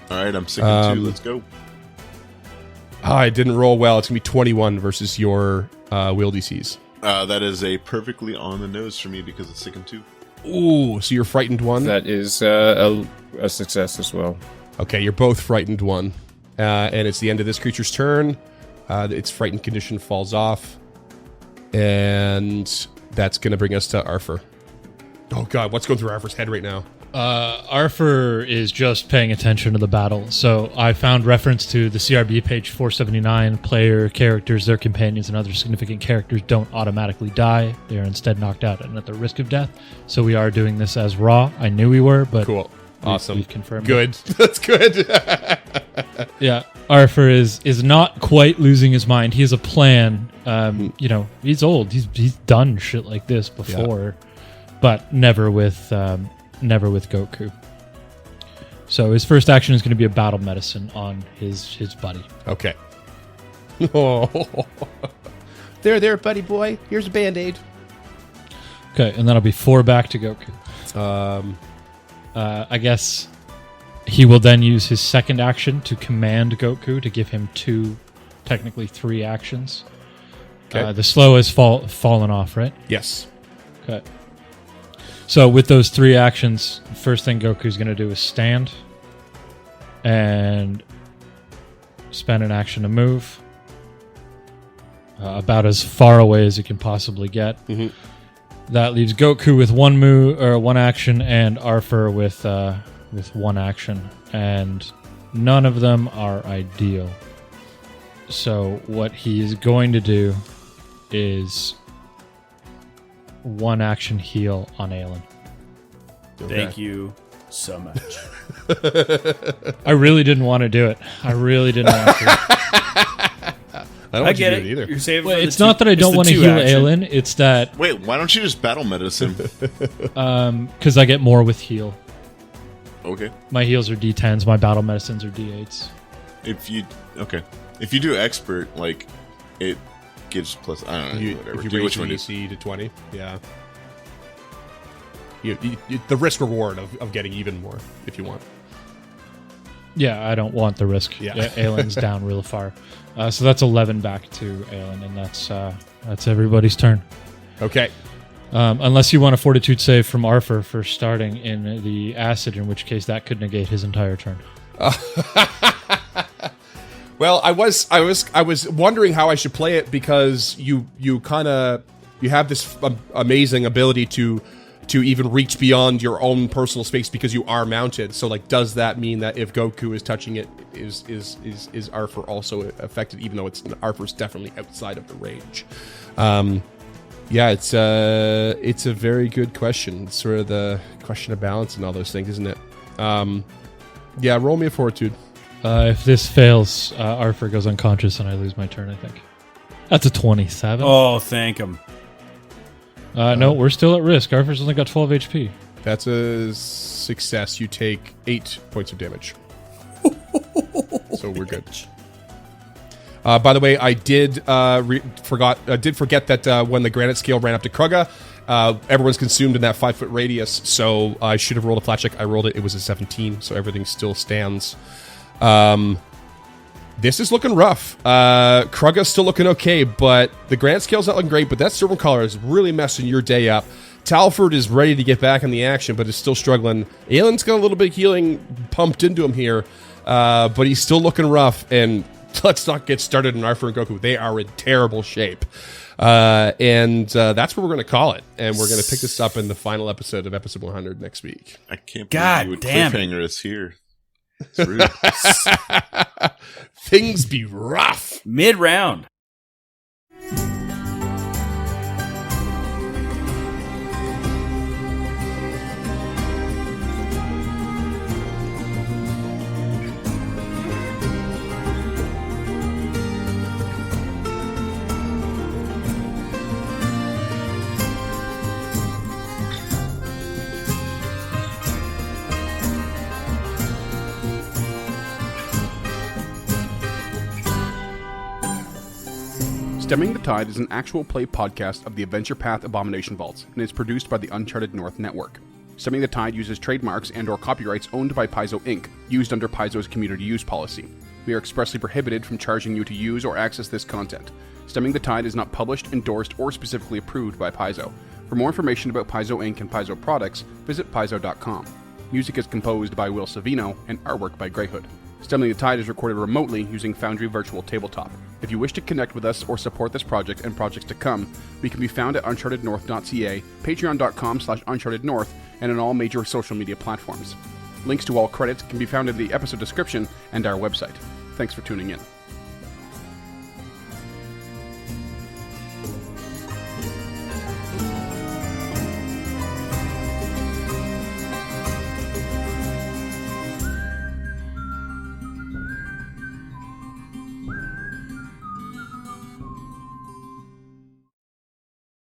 All right, I'm sick of 2. Let's go. I didn't roll well. It's going to be 21 versus your will DCs. That is a perfectly on the nose for me because it's sick of 2. Ooh, so you're frightened one? That is a success as well. Okay, you're both frightened one. And it's the end of this creature's turn. Its frightened condition falls off. And that's going to bring us to Arthur. Oh, God, what's going through Arthur's head right now? Arthur is just paying attention to the battle. So I found reference to the CRB page 479. Player characters, their companions, and other significant characters don't automatically die. They are instead knocked out and at the risk of death. So we are doing this as raw. I knew we were, but Cool. Awesome. we've confirmed. Good. That's good. Yeah, Arthur is not quite losing his mind. He has a plan. You know, he's old. He's done shit like this before, but never with Goku. So his first action is going to be a battle medicine on his buddy. Okay. Oh. There, buddy boy. Here's a Band-Aid. Okay, and that'll be 4 back to Goku. Um, I guess he will then use his second action to command Goku to give him 2, technically 3 actions. Okay. The slow has fallen off, right? yes. Okay. So with those 3 actions, first thing Goku's going to do is stand and spend an action to move about as far away as it can possibly get. Mhm. That leaves Goku with 1 move or 1 action, and Arthur with 1 action, and none of them are ideal. So what he's going to do is 1 action heal on Aelin. Thank you so much. I really didn't want to do it. I really didn't want to. I don't I want get you it. to do it either. You're saving Well, for the it's not that I it's don't the want to 2 heal action. Aelin. It's that Wait, why don't you just battle medicine? because I get more with heal. Okay. My heals are D10s. My battle medicines are D8s. If you do expert, like it gives plus. I don't know. Whatever. If you Do raise which your one? AC to 20, yeah. The risk reward of getting even more if you want. Yeah, I don't want the risk. Yeah. Aelin's down real far. So that's 11 back to Aelin, and that's everybody's turn. Okay. Unless you want a fortitude save from Arthur for starting in the acid, in which case that could negate his entire turn. Well, I was wondering how I should play it because you have this amazing ability to even reach beyond your own personal space because you are mounted. So, like, does that mean that if Goku is touching it, is Arthur also affected? Even though Arthur's definitely outside of the range. Yeah, it's a very good question. It's sort of the question of balance and all those things, isn't it? Yeah, roll me a fortitude. If this fails, Arthur goes unconscious and I lose my turn, I think. That's a 27. Oh, thank him. No, we're still at risk. Arthur's only got 12 HP. That's a success. You take 8 points of damage. So we're good. By the way, I did forget that when the granite scale ran up to Krugga, everyone's consumed in that 5-foot radius. So I should have rolled a flat check. I rolled it. It was a 17. So everything still stands. This is looking rough. Krugga's still looking okay, but the granite scale's not looking great. But that servant collar is really messing your day up. Talford is ready to get back in the action, but is still struggling. Aelin's got a little bit of healing pumped into him here, but he's still looking rough. And let's not get started on Arthur and Goku. They are in terrible shape. And that's what we're going to call it. And we're going to pick this up in the final episode of episode 100 next week. I can't believe God you would damn it. cliffhanger us here. It's rude. Things be rough. Mid-round. Stemming the Tide is an actual play podcast of the Adventure Path Abomination Vaults and is produced by the Uncharted North Network. Stemming the Tide uses trademarks and/or copyrights owned by Paizo Inc., used under Paizo's community use policy. We are expressly prohibited from charging you to use or access this content. Stemming the Tide is not published, endorsed, or specifically approved by Paizo. For more information about Paizo Inc. and Paizo products, visit paizo.com. Music is composed by Will Savino and artwork by Greyhood. Stemming the Tide is recorded remotely using Foundry Virtual Tabletop. If you wish to connect with us or support this project and projects to come, we can be found at unchartednorth.ca, patreon.com/unchartednorth, and on all major social media platforms. Links to all credits can be found in the episode description and our website. Thanks for tuning in.